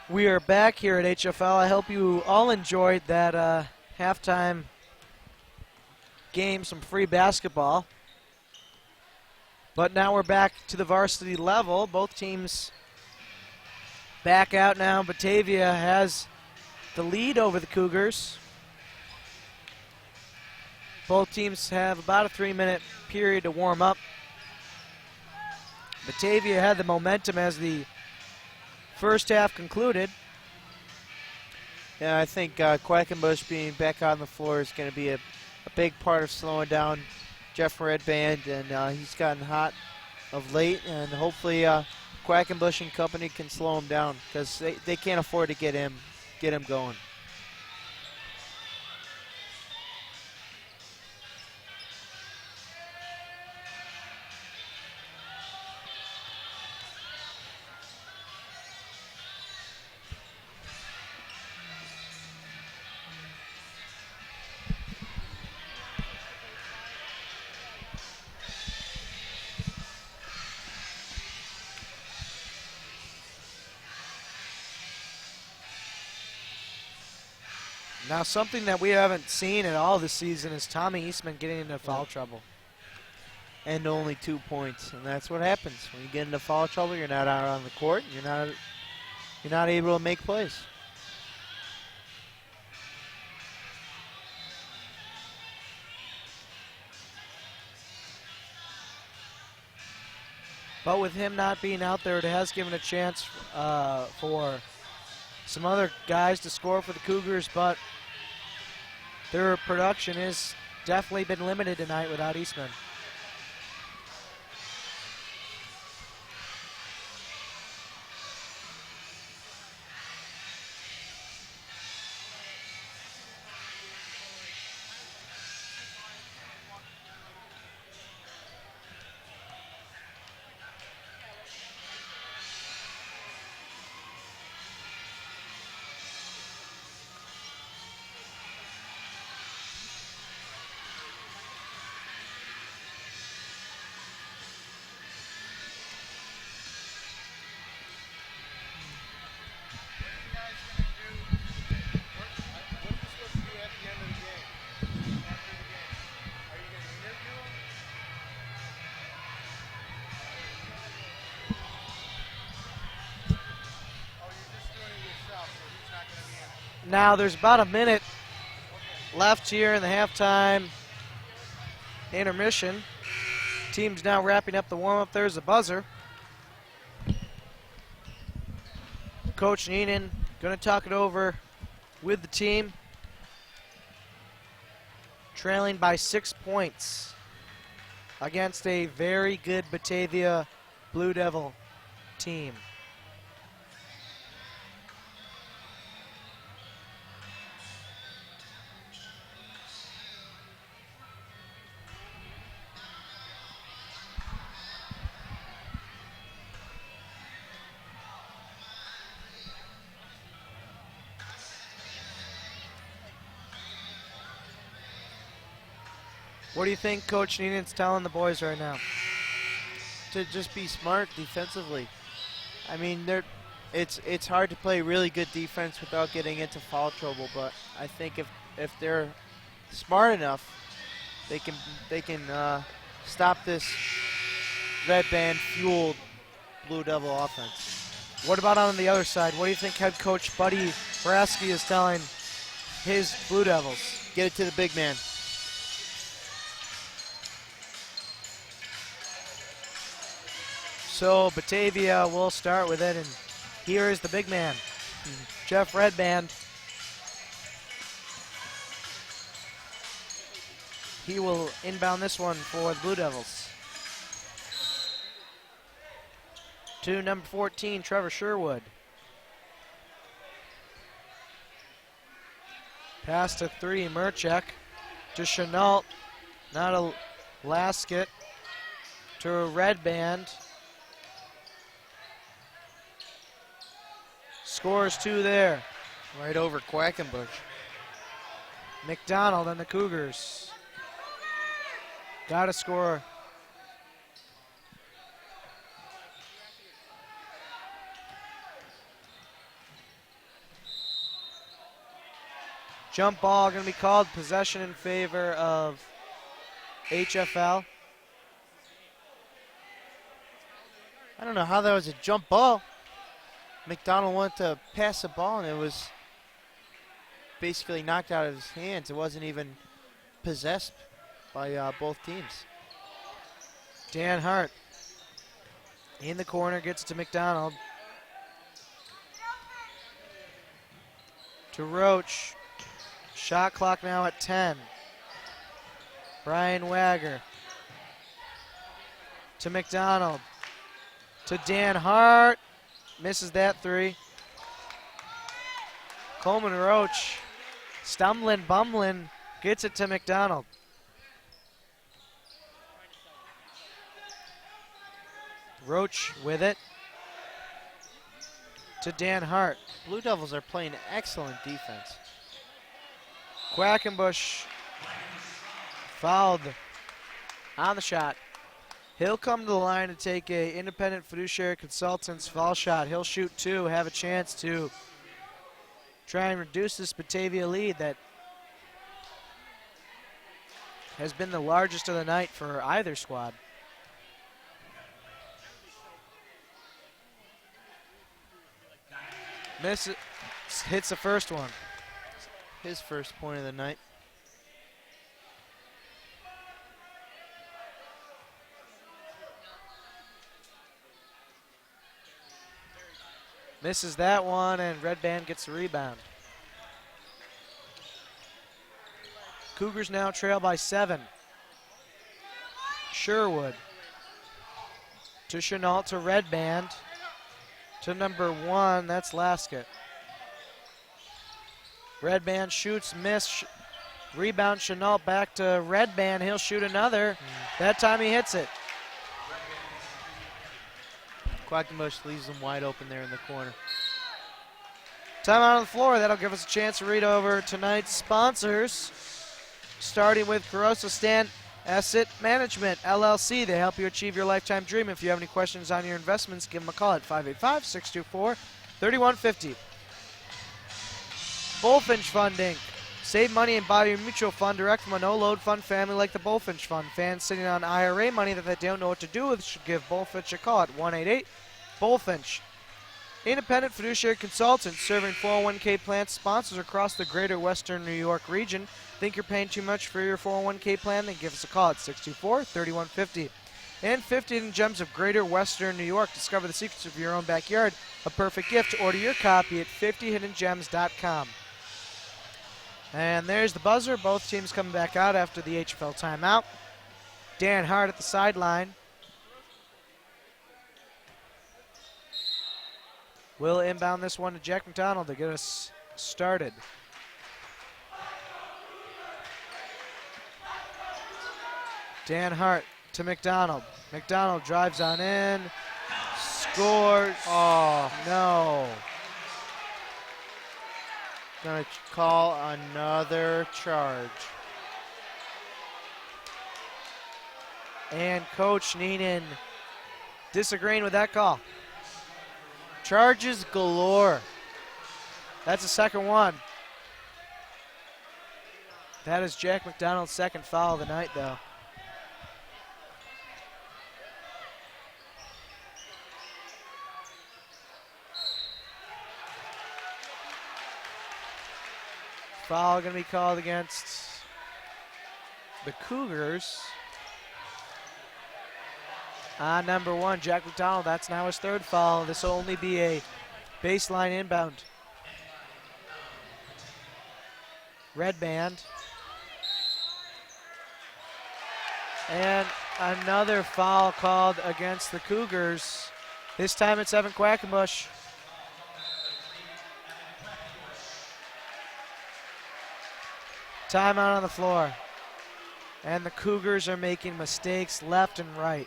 We are back here at HF-L. I hope you all enjoyed that halftime game, some free basketball. But now we're back to the varsity level. Both teams back out now. Batavia has the lead over the Cougars. Both teams have about a 3-minute period to warm up. Batavia had the momentum as the first half concluded. Yeah, I think Quackenbush being back on the floor is going to be a big part of slowing down Jeff Redband, and he's gotten hot of late, and hopefully Quackenbush and company can slow him down because they can't afford to get him going. Now, something that we haven't seen at all this season is Tommy Eastman getting into foul trouble. And only 2 points, and that's what happens when you get into foul trouble. You're not out on the court. You're not able to make plays. But with him not being out there, it has given a chance for some other guys to score for the Cougars, but their production has definitely been limited tonight without Eastman. Now there's about a minute left here in the halftime intermission. Team's now wrapping up the warm-up. There's the buzzer. Coach Neenan going to talk it over with the team. Trailing by 6 points against a very good Batavia Blue Devil team. What do you think Coach Neenan's telling the boys right now? To just be smart defensively. I mean, it's hard to play really good defense without getting into foul trouble, but I think if they're smart enough, they can stop this red band fueled Blue Devil offense. What about on the other side? What do you think head coach Buddy Brasky is telling his Blue Devils? Get it to the big man. So Batavia will start with it, and here is the big man, Jeff Redband. He will inbound this one for the Blue Devils. To number 14, Trevor Sherwood. Pass to 3, Murchek. To Chenault, not a Laskett. To Redband. Scores 2 there. Right over Quackenbush. McDonald and the Cougars. Got to score. Jump ball going to be called. Possession in favor of HF-L. I don't know how that was a jump ball. McDonald wanted to pass the ball, and it was basically knocked out of his hands. It wasn't even possessed by both teams. Dan Hart in the corner, gets to McDonald. To Roach. Shot clock now at 10. Brian Wagger. To McDonald. To Dan Hart. Misses that three. Coleman Roach. Stumbling, bumbling. Gets it to McDonald. Roach with it. To Dan Hart. Blue Devils are playing excellent defense. Quackenbush fouled on the shot. He'll come to the line to take a independent fiduciary consultant's foul shot. He'll shoot two, have a chance to try and reduce this Batavia lead that has been the largest of the night for either squad. Hits the first one. His first point of the night. Misses that one, and Red Band gets the rebound. Cougars now trail by 7. Sherwood to Chenault to Red Band to number 1, that's Laskett. Red Band shoots, miss, rebound Chenault back to Red Band, he'll shoot another. That time he hits it. Quackenbush leaves them wide open there in the corner. Time out on the floor, that'll give us a chance to read over tonight's sponsors. Starting with Carosa Stan Asset Management, LLC. They help you achieve your lifetime dream. If you have any questions on your investments, give them a call at 585-624-3150. Bullfinch Fund, Inc. Save money and buy your mutual fund direct from a no-load fund family like the Bullfinch Fund. Fans sitting on IRA money that they don't know what to do with should give Bullfinch a call at 188-BULLFINCH. Independent fiduciary consultants serving 401k plan sponsors across the greater western New York region. Think you're paying too much for your 401k plan? Then give us a call at 624-3150. And 50 Hidden Gems of Greater Western New York. Discover the secrets of your own backyard. A perfect gift. Order your copy at 50hiddengems.com. And there's the buzzer. Both teams coming back out after the HF-L timeout. Dan Hart at the sideline. Will inbound this one to Jack McDonald to get us started. Dan Hart to McDonald. McDonald drives on in, scores. Oh, no. Gonna call another charge. And Coach Neenan disagreeing with that call. Charges galore. That's the second one. That is Jack McDonald's second foul of the night, though. Foul going to be called against the Cougars. Number 1, Jack McDonald. That's now his third foul. This will only be a baseline inbound. Red Band. And another foul called against the Cougars. This time it's Evan Quackenbush. Timeout on the floor. And the Cougars are making mistakes left and right.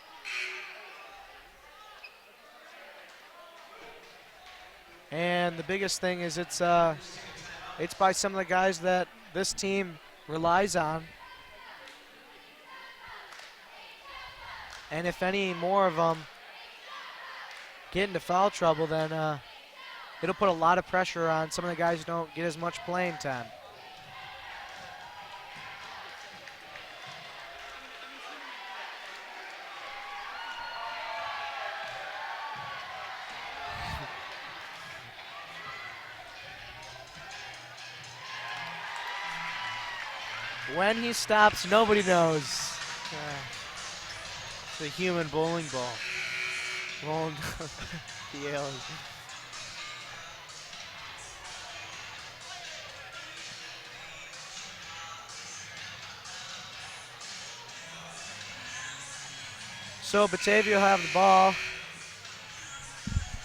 And the biggest thing is it's by some of the guys that this team relies on. And if any more of them get into foul trouble, then it'll put a lot of pressure on some of the guys who don't get as much playing time. When he stops, nobody knows. It's a human bowling ball. Rolling down the alley. So Batavia will have the ball.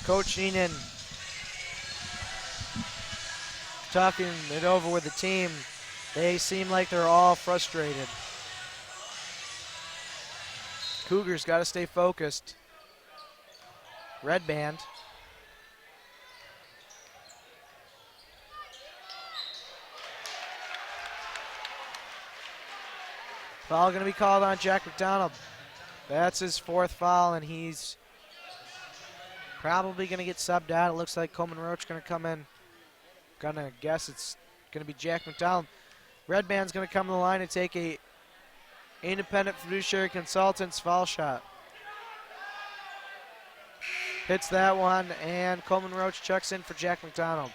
Coach Eenan talking it over with the team. They seem like they're all frustrated. Cougars got to stay focused. Red band. Foul going to be called on Jack McDonald. That's his 4th foul, and he's probably going to get subbed out. It looks like Coleman Roach going to come in. Gonna guess it's going to be Jack McDonald. Red band's going to come to the line and take a independent fiduciary consultant's foul shot. Hits that one, and Coleman Roach checks in for Jack McDonald.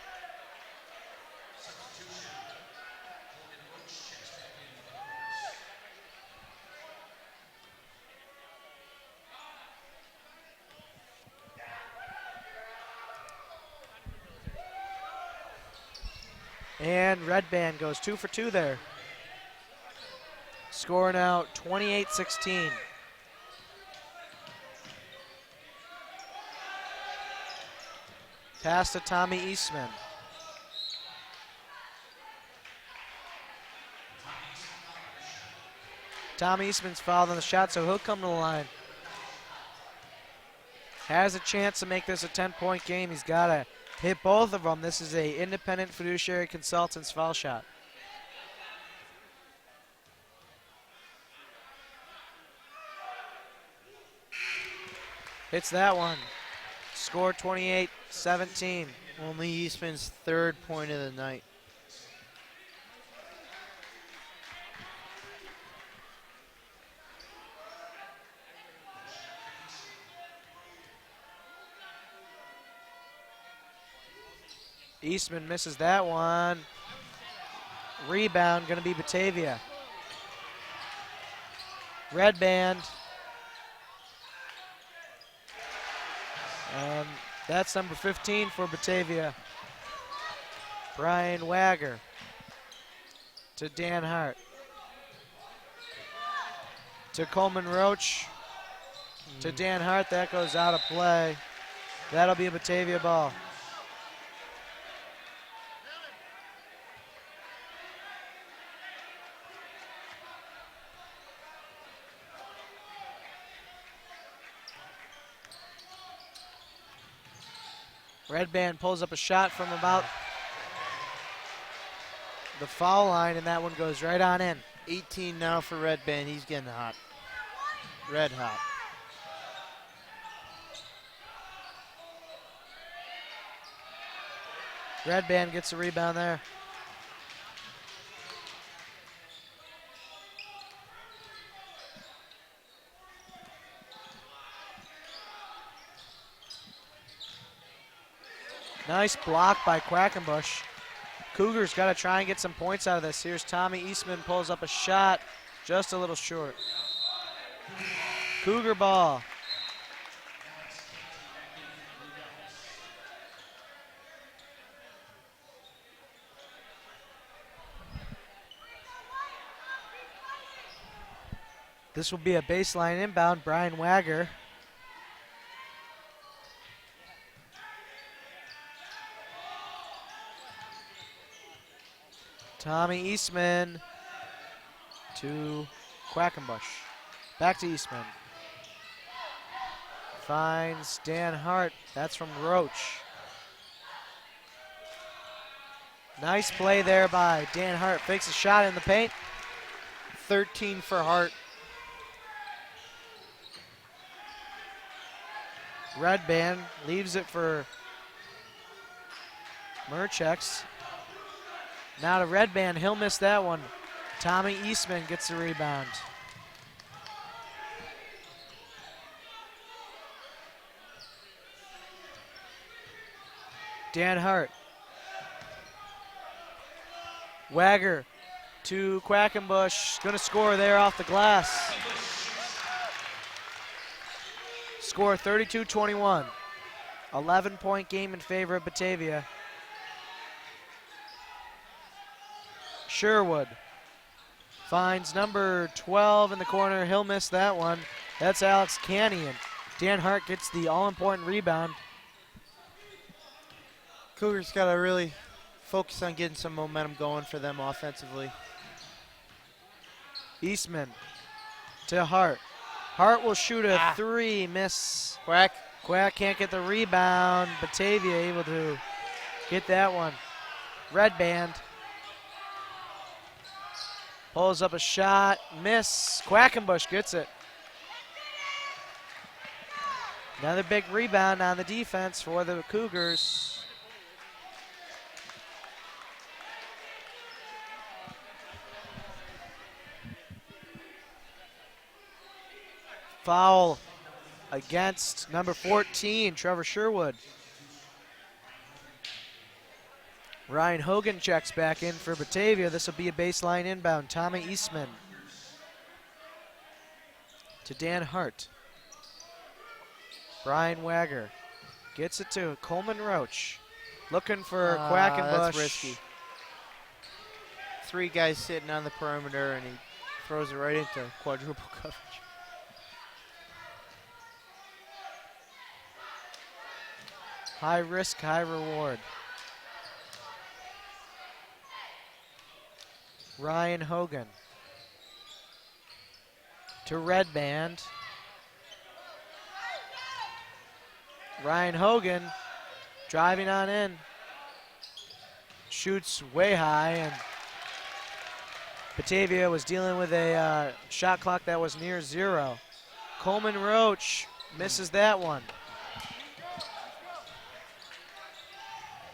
And Red Band goes 2 for 2 there. Score now 28-16. Pass to Tommy Eastman. Tommy Eastman's fouled on the shot, so he'll come to the line. Has a chance to make this a 10-point game. He's got to hit both of them. This is a independent fiduciary consultant's foul shot. Hits that one. Score 28-17. Only Eastman's 3rd point of the night. Eastman misses that one. Rebound going to be Batavia. Red band. And that's number 15 for Batavia. Brian Wagger to Dan Hart. To Coleman Roach. To Dan Hart. That goes out of play. That'll be a Batavia ball. Red band pulls up a shot from about the foul line, and that one goes right on in. 18 now for Red band. He's getting hot. Red hot. Red band gets a rebound there. Nice block by Quackenbush. Cougars got to try and get some points out of this. Here's Tommy Eastman, pulls up a shot, just a little short. Cougar ball. This will be a baseline inbound. Brian Wagger. Tommy Eastman to Quackenbush. Back to Eastman. Finds Dan Hart. That's from Roach. Nice play there by Dan Hart. Fakes a shot in the paint. 13 for Hart. Red band leaves it for Murchex. Now to Red band, he'll miss that one. Tommy Eastman gets the rebound. Dan Hart. Wagger to Quackenbush. Going to score there off the glass. Score 32-21. 11-point game in favor of Batavia. Sherwood finds number 12 in the corner. He'll miss that one. That's Alex Canyon. Dan Hart gets the all-important rebound. Cougars got to really focus on getting some momentum going for them offensively. Eastman to Hart. Hart will shoot a three, miss. Quack. Quack can't get the rebound. Batavia able to get that one. Red band. Pulls up a shot, miss. Quackenbush gets it. Another big rebound on the defense for the Cougars. Foul against number 14, Trevor Sherwood. Ryan Hogan checks back in for Batavia. This will be a baseline inbound. Tommy Eastman to Dan Hart. Brian Wagger gets it to Coleman Roach. Looking for Quackenbush. That's risky. Three guys sitting on the perimeter, and he throws it right into quadruple coverage. High risk, high reward. Ryan Hogan to Red Band. Ryan Hogan driving on in. Shoots way high, and Batavia was dealing with a shot clock that was near zero. Coleman Roach misses that one.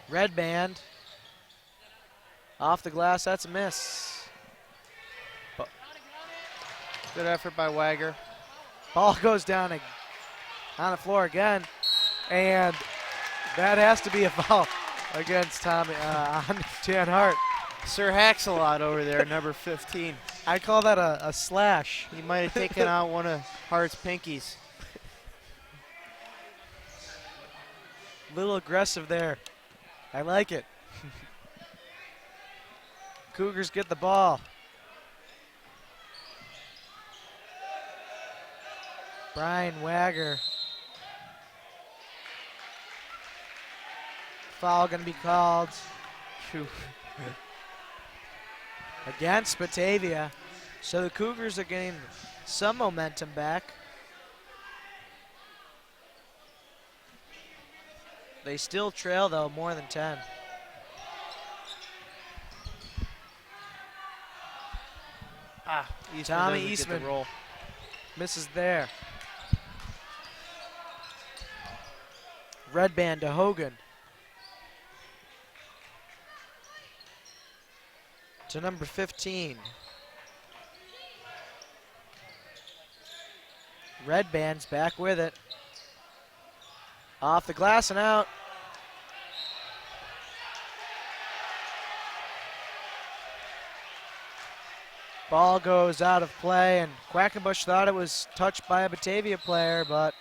Red Band off the glass, that's a miss. Good effort by Wagger. Ball goes down on the floor again, and that has to be a foul against Tommy on Dan Hart. Sir Hacks-a-Lot over there, number 15. I call that a slash. He might have taken out one of Hart's pinkies. Little aggressive there. I like it. Cougars get the ball. Brian Wagger. Foul going to be called against Batavia. So the Cougars are getting some momentum back. They still trail, though, more than 10. Tommy Eastman roll. Misses there. Red Band to Hogan. To number 15. Red Band's back with it. Off the glass and out. Ball goes out of play, and Quackenbush thought it was touched by a Batavia player, but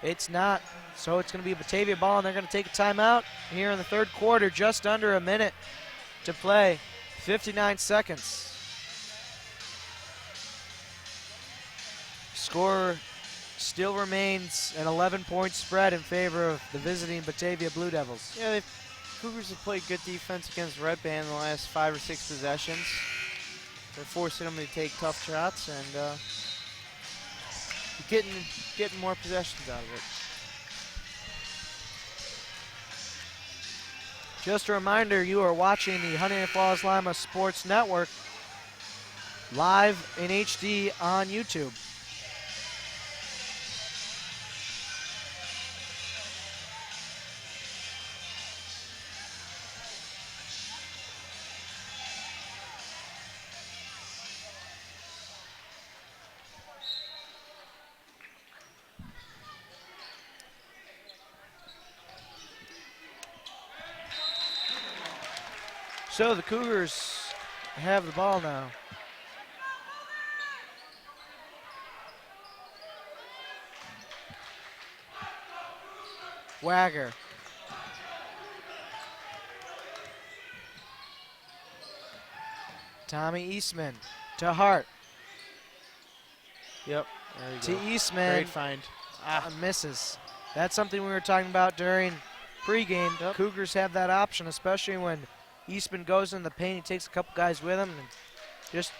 it's not. So it's going to be a Batavia ball, and they're going to take a timeout here in the third quarter. Just under a minute to play. 59 seconds. Score still remains an 11-point spread in favor of the visiting Batavia Blue Devils. Yeah, Cougars have played good defense against Red Band in the last 5 or 6 possessions. They're forcing them to take tough shots, and getting more possessions out of it. Just a reminder, you are watching the Honeoye Falls-Lima Sports Network live in HD on YouTube. So the Cougars have the ball now. Wagger. Tommy Eastman to Hart. Yep. There you To go. Eastman. Great find. Misses. That's something we were talking about during pregame. Yep. Cougars have that option, especially when Eastman goes in the paint. He takes a couple guys with him and just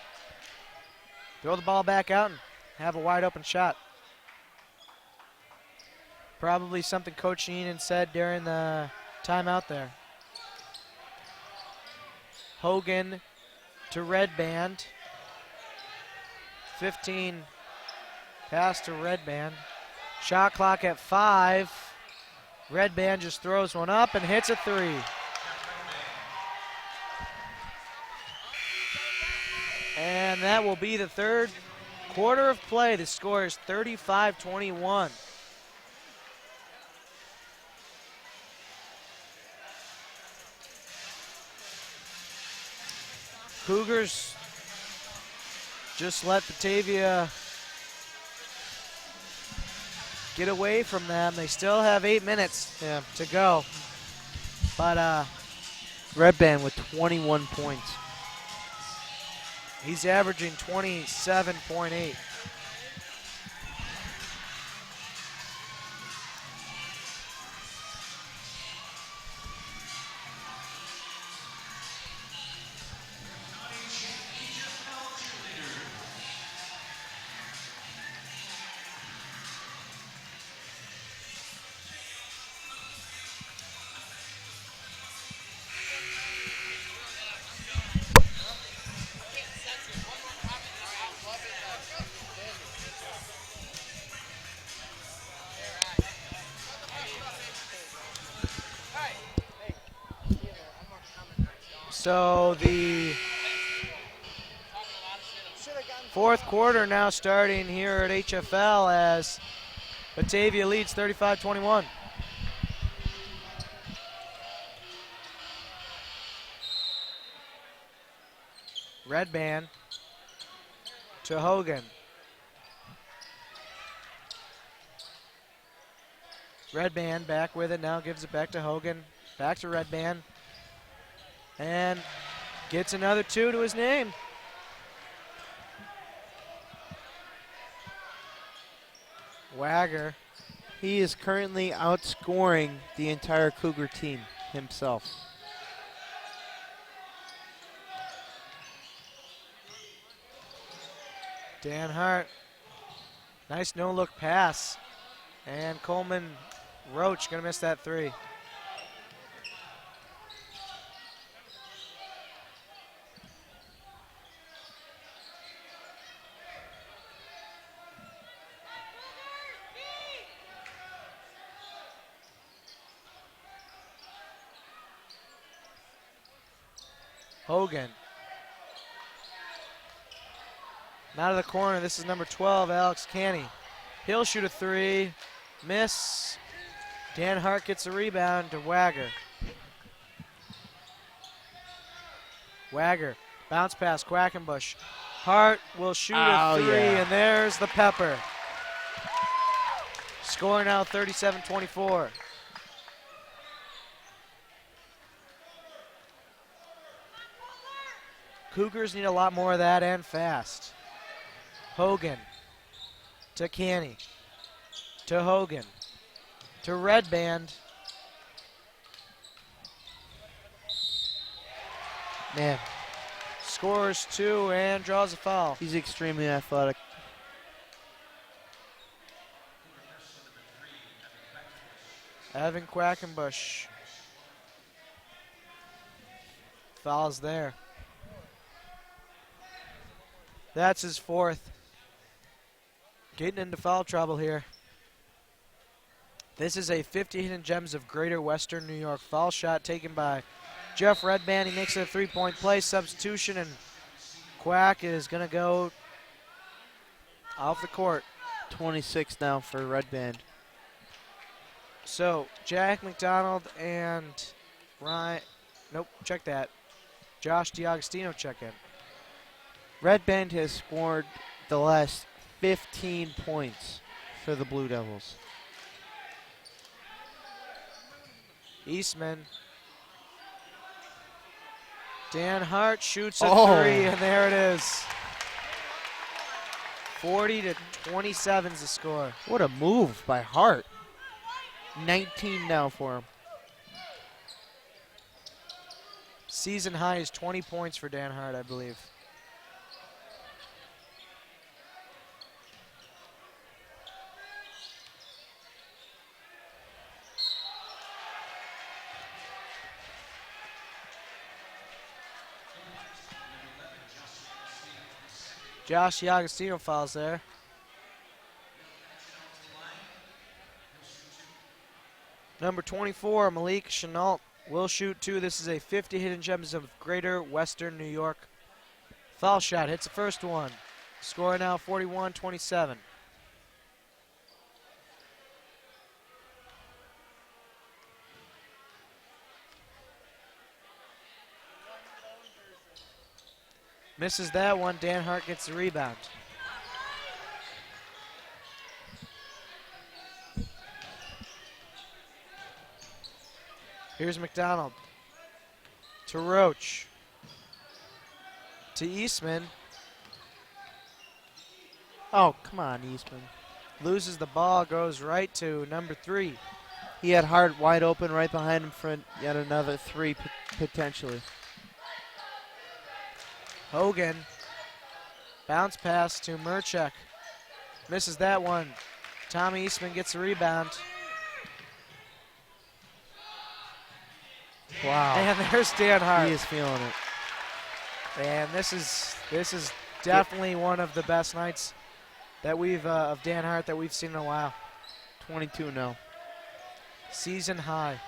throw the ball back out and have a wide open shot. Probably something Coach Sheenan said during the timeout there. Hogan to Red Band. 15 pass to Red Band. Shot clock at 5. Red Band just throws one up and hits a 3. And that will be the third quarter of play. The score is 35-21. Cougars just let Batavia get away from them. They still have 8 minutes to go. But Red Band with 21 points. he's averaging 27.8. So the fourth quarter now starting here at HF-L as Batavia leads 35-21. Red Band to Hogan. Red Band back with it now, gives it back to Hogan. Back to Red Band. And gets another 2 to his name. Wagger. He is currently outscoring the entire Cougar team himself. Dan Hart. Nice no-look pass. And Coleman Roach going to miss that 3. Hogan. Out of the corner, this is number 12, Alex Canny. He'll shoot a 3, miss. Dan Hart gets a rebound to Wagger. Wagger, bounce pass, Quackenbush. Hart will shoot a 3, and there's the pepper. Score now 37-24. Cougars need a lot more of that and fast. Hogan to Canny, to Hogan, to Red Band. Man, Scores 2 and draws a foul. he's extremely athletic. Evan Quackenbush. Foul's there. That's his 4th. Getting into foul trouble here. This is a 50 Hidden Gems of Greater Western New York foul shot taken by Jeff Redband. He makes it a 3-point play. Substitution, and Quack is going to go off the court. 26 now for Red Band. So Jack McDonald and Ryan, nope, check that. Josh DiAgostino check in. Red Band has scored the last 15 points for the Blue Devils. Eastman. Dan Hart shoots a Oh. 3, and there it is. 40-27 is the score. What a move by Hart. 19 now for him. Season high is 20 points for Dan Hart, I believe. Josh D'Agostino fouls there. Number 24, Malik Chenault will shoot 2. This is a 50 Hidden Gems of Greater Western New York. Foul shot, hits the first one. Score now 41-27. Misses that one. Dan Hart gets the rebound. Here's McDonald. To Roach. To Eastman. Oh, come on, Eastman. Loses the ball, goes right to number 3. He had Hart wide open right behind him for yet another 3 potentially. Hogan. Bounce pass to Murchek. Misses that one. Tommy Eastman gets the rebound. Wow. And there's Dan Hart. He is feeling it. And this is definitely one of the best nights that we've of Dan Hart that we've seen in a while. 22 now. Season high.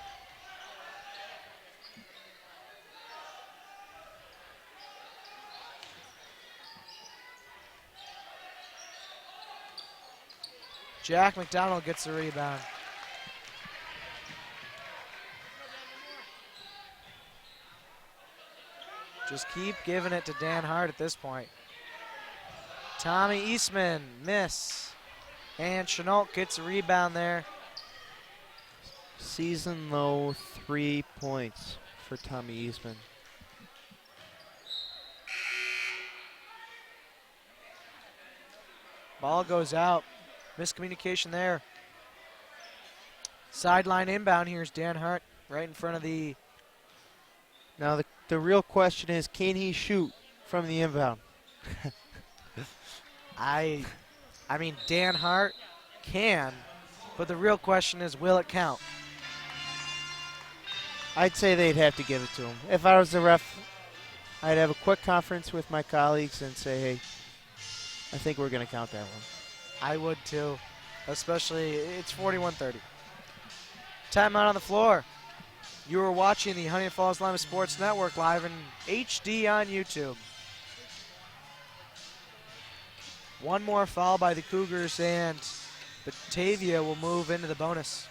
Jack McDonald gets the rebound. Just keep giving it to Dan Hart at this point. Tommy Eastman, miss. And Chenault gets a rebound there. Season low 3 points for Tommy Eastman. Ball goes out. Miscommunication there. Sideline inbound. Here's Dan Hart right in front of the... Now the real question is, can he shoot from the inbound? I mean, Dan Hart can, but the real question is, will it count? I'd say they'd have to give it to him. If I was the ref, I'd have a quick conference with my colleagues and say, hey, I think we're going to count that one. I would too, especially it's 41-30. Timeout on the floor. You are watching the Honeoye Falls-Lima Sports Network live in HD on YouTube. One more foul by the Cougars and Batavia will move into the bonus.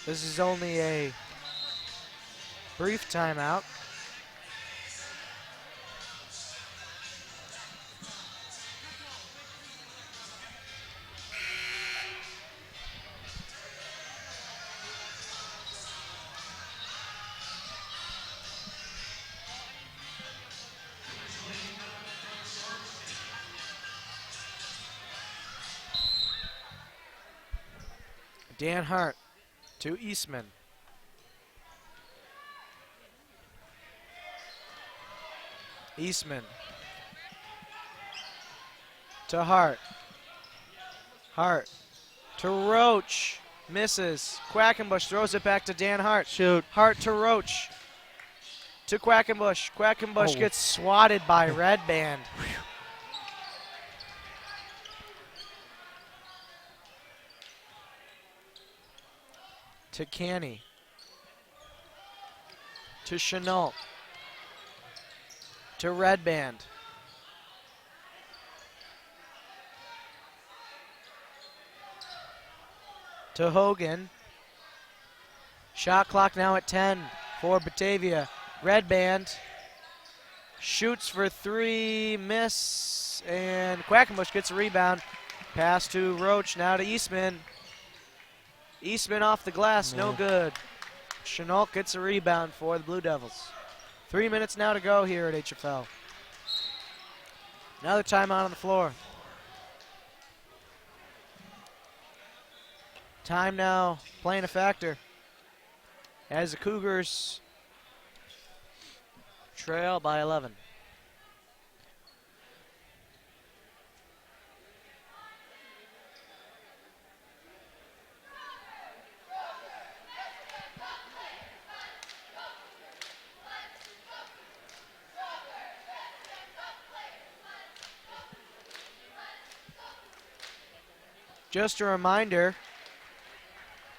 This is only a brief timeout. Dan Hart to Eastman. Eastman to Hart. Hart to Roach. Misses. Quackenbush throws it back to Dan Hart. Shoot. Hart to Roach. To Quackenbush. Quackenbush gets swatted by Red Band. to Canny. To Chenault. To Red Band. To Hogan. Shot clock now at 10 for Batavia. Red Band shoots for 3, miss, and Quackenbush gets a rebound. Pass to Roach, now to Eastman. Eastman off the glass, no good. Chenault gets a rebound for the Blue Devils. 3 minutes now to go here at HF-L. Another timeout on the floor. Time now playing a factor as the Cougars trail by 11. Just a reminder,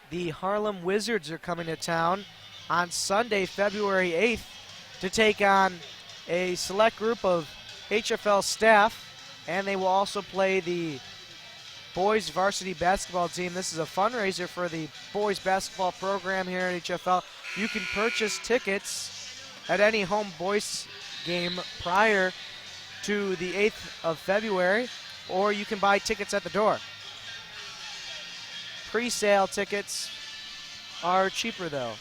the Harlem Wizards are coming to town on Sunday, February 8th, to take on a select group of HF-L staff, and they will also play the boys varsity basketball team. This is a fundraiser for the boys basketball program here at HF-L. You can purchase tickets at any home boys game prior to the 8th of February, or you can buy tickets at the door. Pre-sale tickets are cheaper though.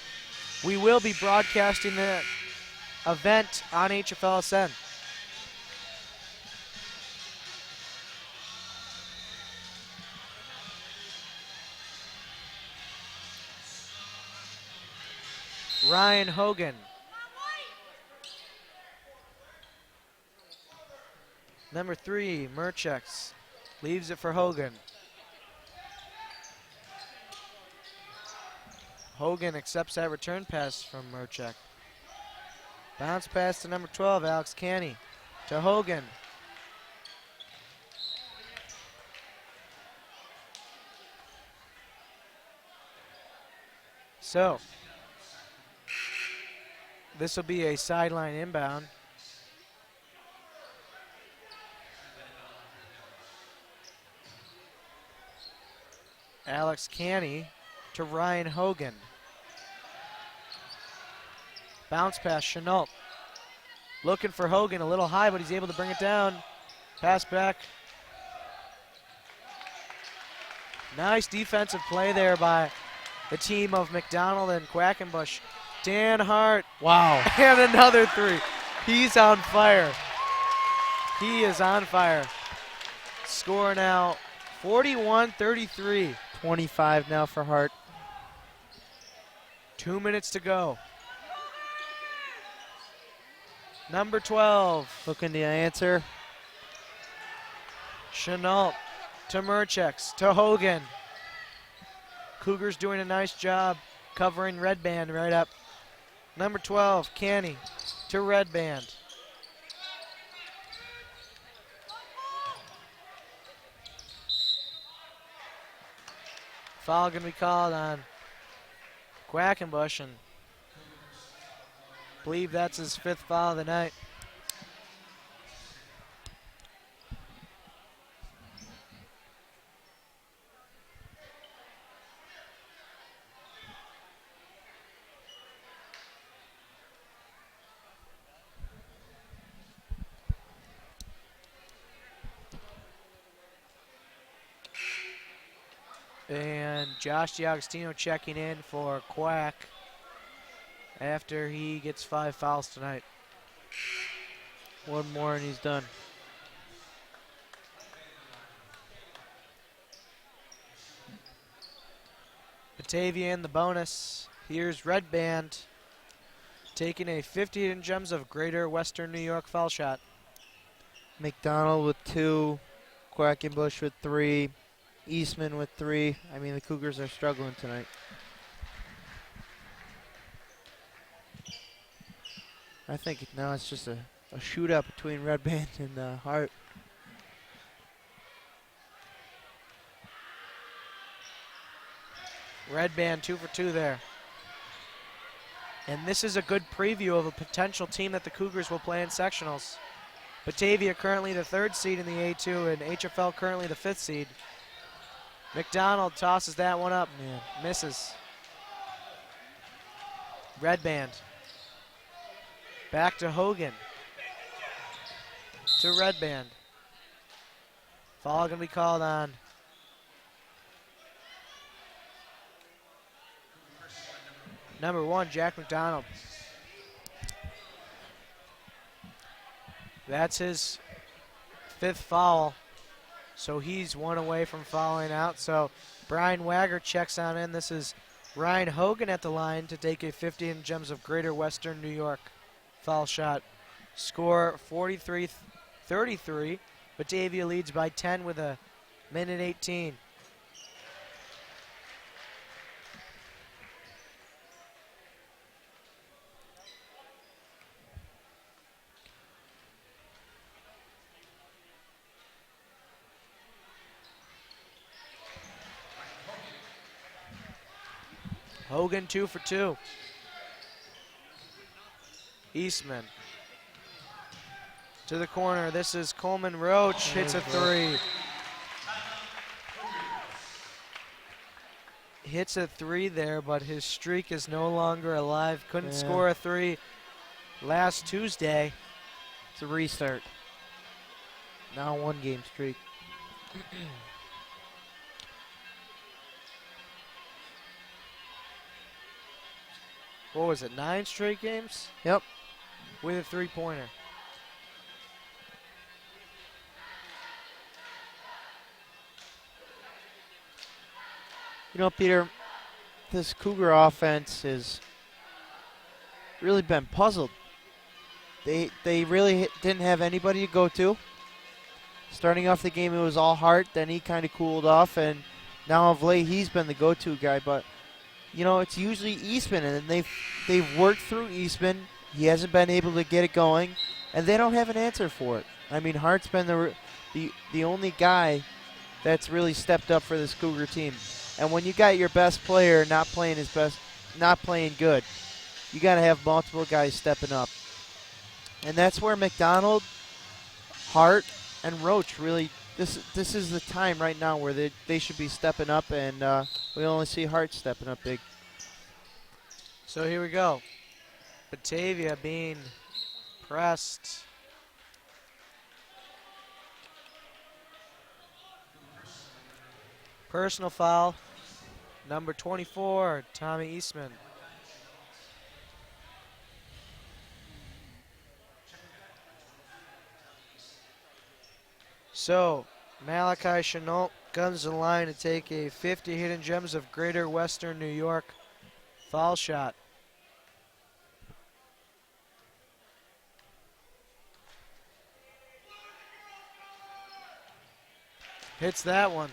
We will be broadcasting the event on HFLSN. Ryan Hogan. Number 3, Murcheks, leaves it for Hogan. Hogan accepts that return pass from Murchek. Bounce pass to number 12, Alex Canny. To Hogan. So, this will be a sideline inbound. Alex Canny to Ryan Hogan. Bounce pass, Chenault. Looking for Hogan, a little high, but he's able to bring it down. Pass back. Nice defensive play there by the team of McDonald and Quackenbush. Dan Hart. Wow. And another 3. He's on fire. He is on fire. Score now 41-33. 25 now for Hart. 2 minutes to go. Number 12. Looking to answer. Chenault to Murcheks, to Hogan. Cougars doing a nice job covering Red Band right up. Number 12, Canny to Red Band. Foul going to be called on Quackenbush, and I believe that's his 5th foul of the night. And Josh DiAgostino checking in for Quack after he gets 5 fouls tonight. One more and he's done. Batavia in the bonus. Here's Red Band taking a 50 in gems of Greater Western New York foul shot. McDonald with 2, Quackenbush with 3, Eastman with 3. I mean, the Cougars are struggling tonight. I think now it's just a shootout between Red Band and Hart. Red Band 2 for 2 there. And this is a good preview of a potential team that the Cougars will play in sectionals. Batavia currently the 3rd seed in the A2 and HF-L currently the 5th seed. McDonald tosses that one up, man, misses. Red Band. Back to Hogan. To Red Band. Foul gonna be called on. Number 1, Jack McDonald. That's his 5th foul. So he's 1 away from fouling out. So Brian Wagger checks on in. This is Ryan Hogan at the line to take a 50 in Gems of Greater Western New York foul shot. Score 43-33. Batavia leads by 10 with a minute 18. Hogan 2 for 2. Eastman to the corner. This is Coleman Roach, hits a 3. Hits a 3 there, but his streak is no longer alive. Couldn't score a 3 last Tuesday. It's a restart. Now 1-game streak. What was it, 9 straight games? Yep. With a 3-pointer. You know, Peter, this Cougar offense has really been puzzled. They really didn't have anybody to go to. Starting off the game, it was all Hart. Then he kind of cooled off, and now of late, he's been the go-to guy. But you know, it's usually Eastman, and they've worked through Eastman. He hasn't been able to get it going, and they don't have an answer for it. I mean, Hart's been the only guy that's really stepped up for this Cougar team. And when you got your best player not playing his best, not playing good, you got to have multiple guys stepping up. And that's where McDonald, Hart, and Roach really, this is the time right now where they should be stepping up, and we only see Hart stepping up big. So here we go. Batavia being pressed. Personal foul, number 24, Tommy Eastman. So, Malachi Chenault guns the line to take a 50 Hidden Gems of Greater Western New York foul shot. Hits that one.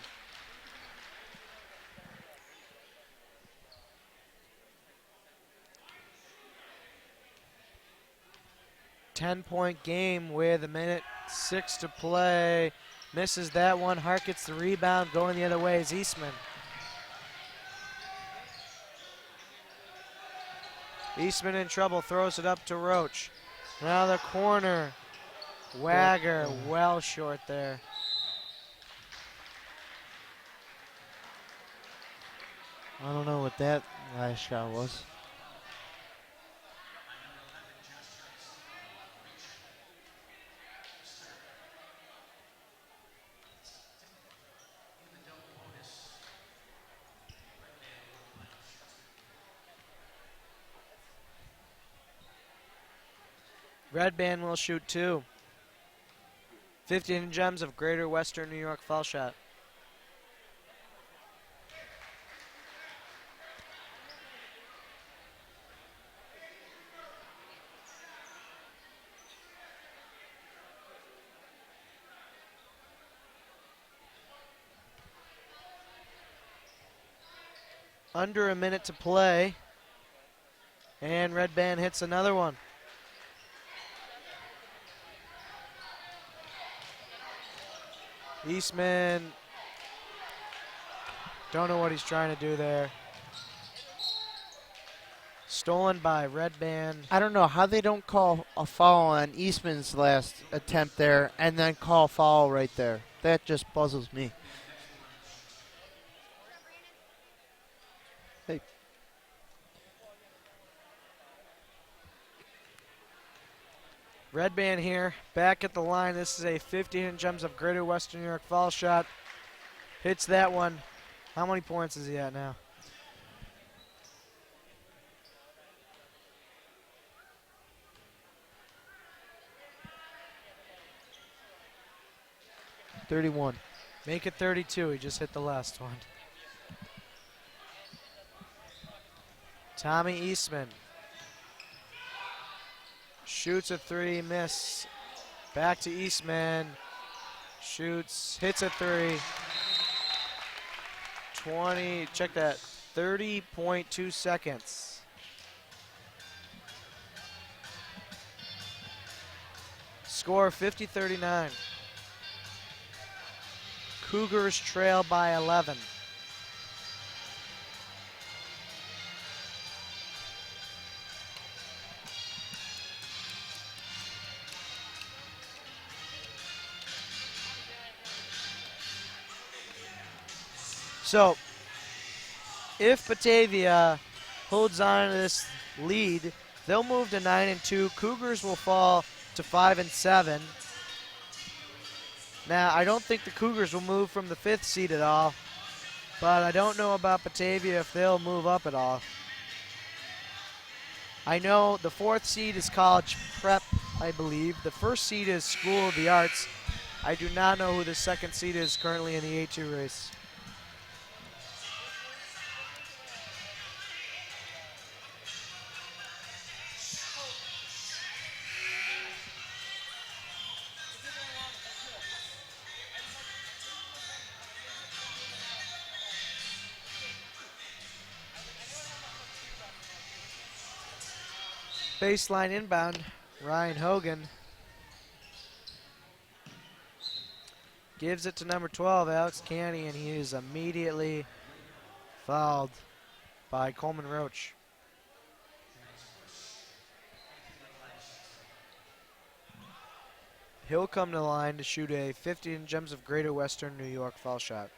Ten-point game with a minute 6 to play. Misses that one. Hart gets the rebound. Going the other way is Eastman. Eastman in trouble. Throws it up to Roach. Now the corner. Wagger well short there. I don't know what that last shot was. Red Band will shoot 2. 15 Gems of Greater Western New York foul shot. Under a minute to play. And Red Band hits another one. Eastman, don't know what he's trying to do there. Stolen by Red Band. I don't know how they don't call a foul on Eastman's last attempt there and then call foul right there. That just puzzles me. Hey. Red Band here, back at the line. This is a 15 gems of Greater Western New York foul shot. Hits that one. How many points is he at now? $31. Make it 32. He just hit the last one. Tommy Eastman. Shoots a three, miss. Back to Eastman. Shoots, hits a three. 20, check that, 30.2 seconds. Score 50-39. Cougars trail by 11. So, if Batavia holds on to this lead, they'll move to 9-2. Cougars will fall to 5-7. Now, I don't think the Cougars will move from the 5th seed at all, but I don't know about Batavia if they'll move up at all. I know the 4th seed is college prep, I believe. The 1st seed is School of the Arts. I do not know who the 2nd seed is currently in the A2 race. Baseline inbound, Ryan Hogan gives it to number 12, Alex Canny, and he is immediately fouled by Coleman Roach. He'll come to the line to shoot a 15 gems of Greater Western New York foul shot.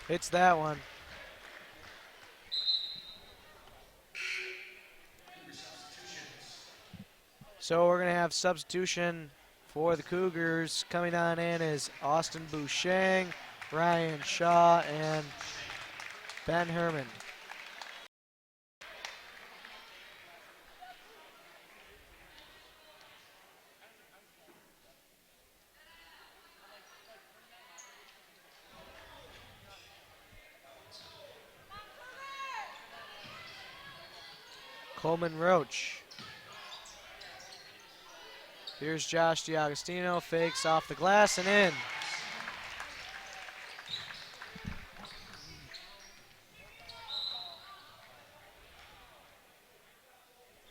Hits that one. So we're going to have substitution for the Cougars. Coming on in is Austin Bouchang, Ryan Shaw, and Ben Herman. Coleman Roach. Here's Josh DiAgostino, fakes off the glass and in.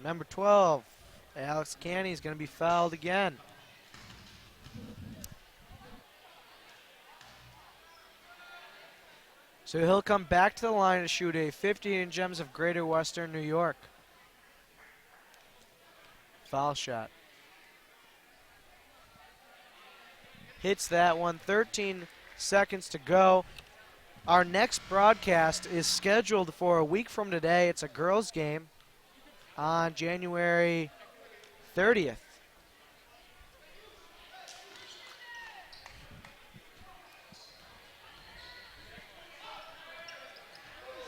Number 12, Alex Canny is going to be fouled again. So he'll come back to the line to shoot a 15 gems of Greater Western New York foul shot. Hits that one, 13 seconds to go. Our next broadcast is scheduled for a week from today. It's a girls' game on January 30th.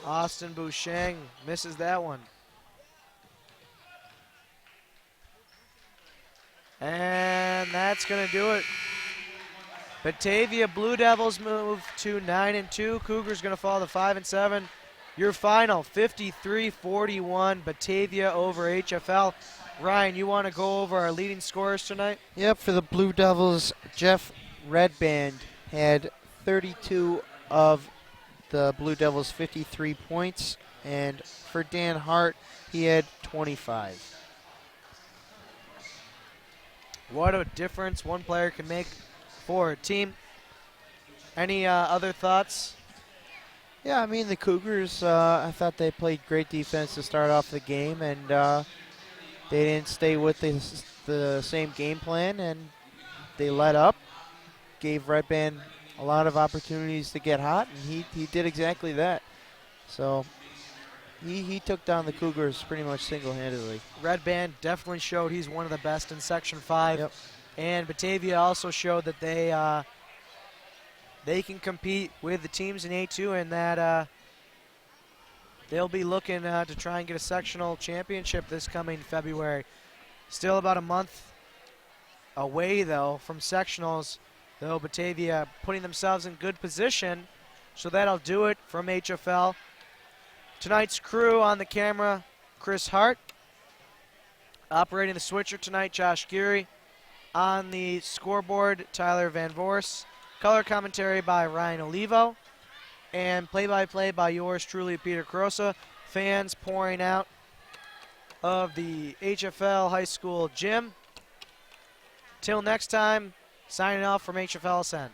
Austin Bouchang misses that one. And that's going to do it. Batavia Blue Devils move to 9-2. Cougars going to fall to 5-7. Your final, 53-41, Batavia over HF-L. Ryan, you want to go over our leading scorers tonight? Yep, for the Blue Devils, Jeff Redband had 32 of the Blue Devils' 53 points. And for Dan Hart, he had 25. What a difference one player can make for a team. Any other thoughts? Yeah, I mean, the Cougars, I thought they played great defense to start off the game, and they didn't stay with the same game plan, and they let up, gave Red Band a lot of opportunities to get hot, and he did exactly that. So he took down the Cougars pretty much single-handedly. Red Band definitely showed he's one of the best in Section 5. Yep. And Batavia also showed that they can compete with the teams in A2, and that they'll be looking to try and get a sectional championship this coming February. Still about a month away, though, from sectionals, though Batavia putting themselves in good position. So that'll do it from HF-L. Tonight's crew on the camera, Chris Hart. Operating the switcher tonight, Josh Geary. On the scoreboard, Tyler Van Voorhis. Color commentary by Ryan Olivo. And play-by-play by yours truly, Peter Carosa. Fans pouring out of the HF-L High School gym. Till next time, signing off from HF-L Ascend.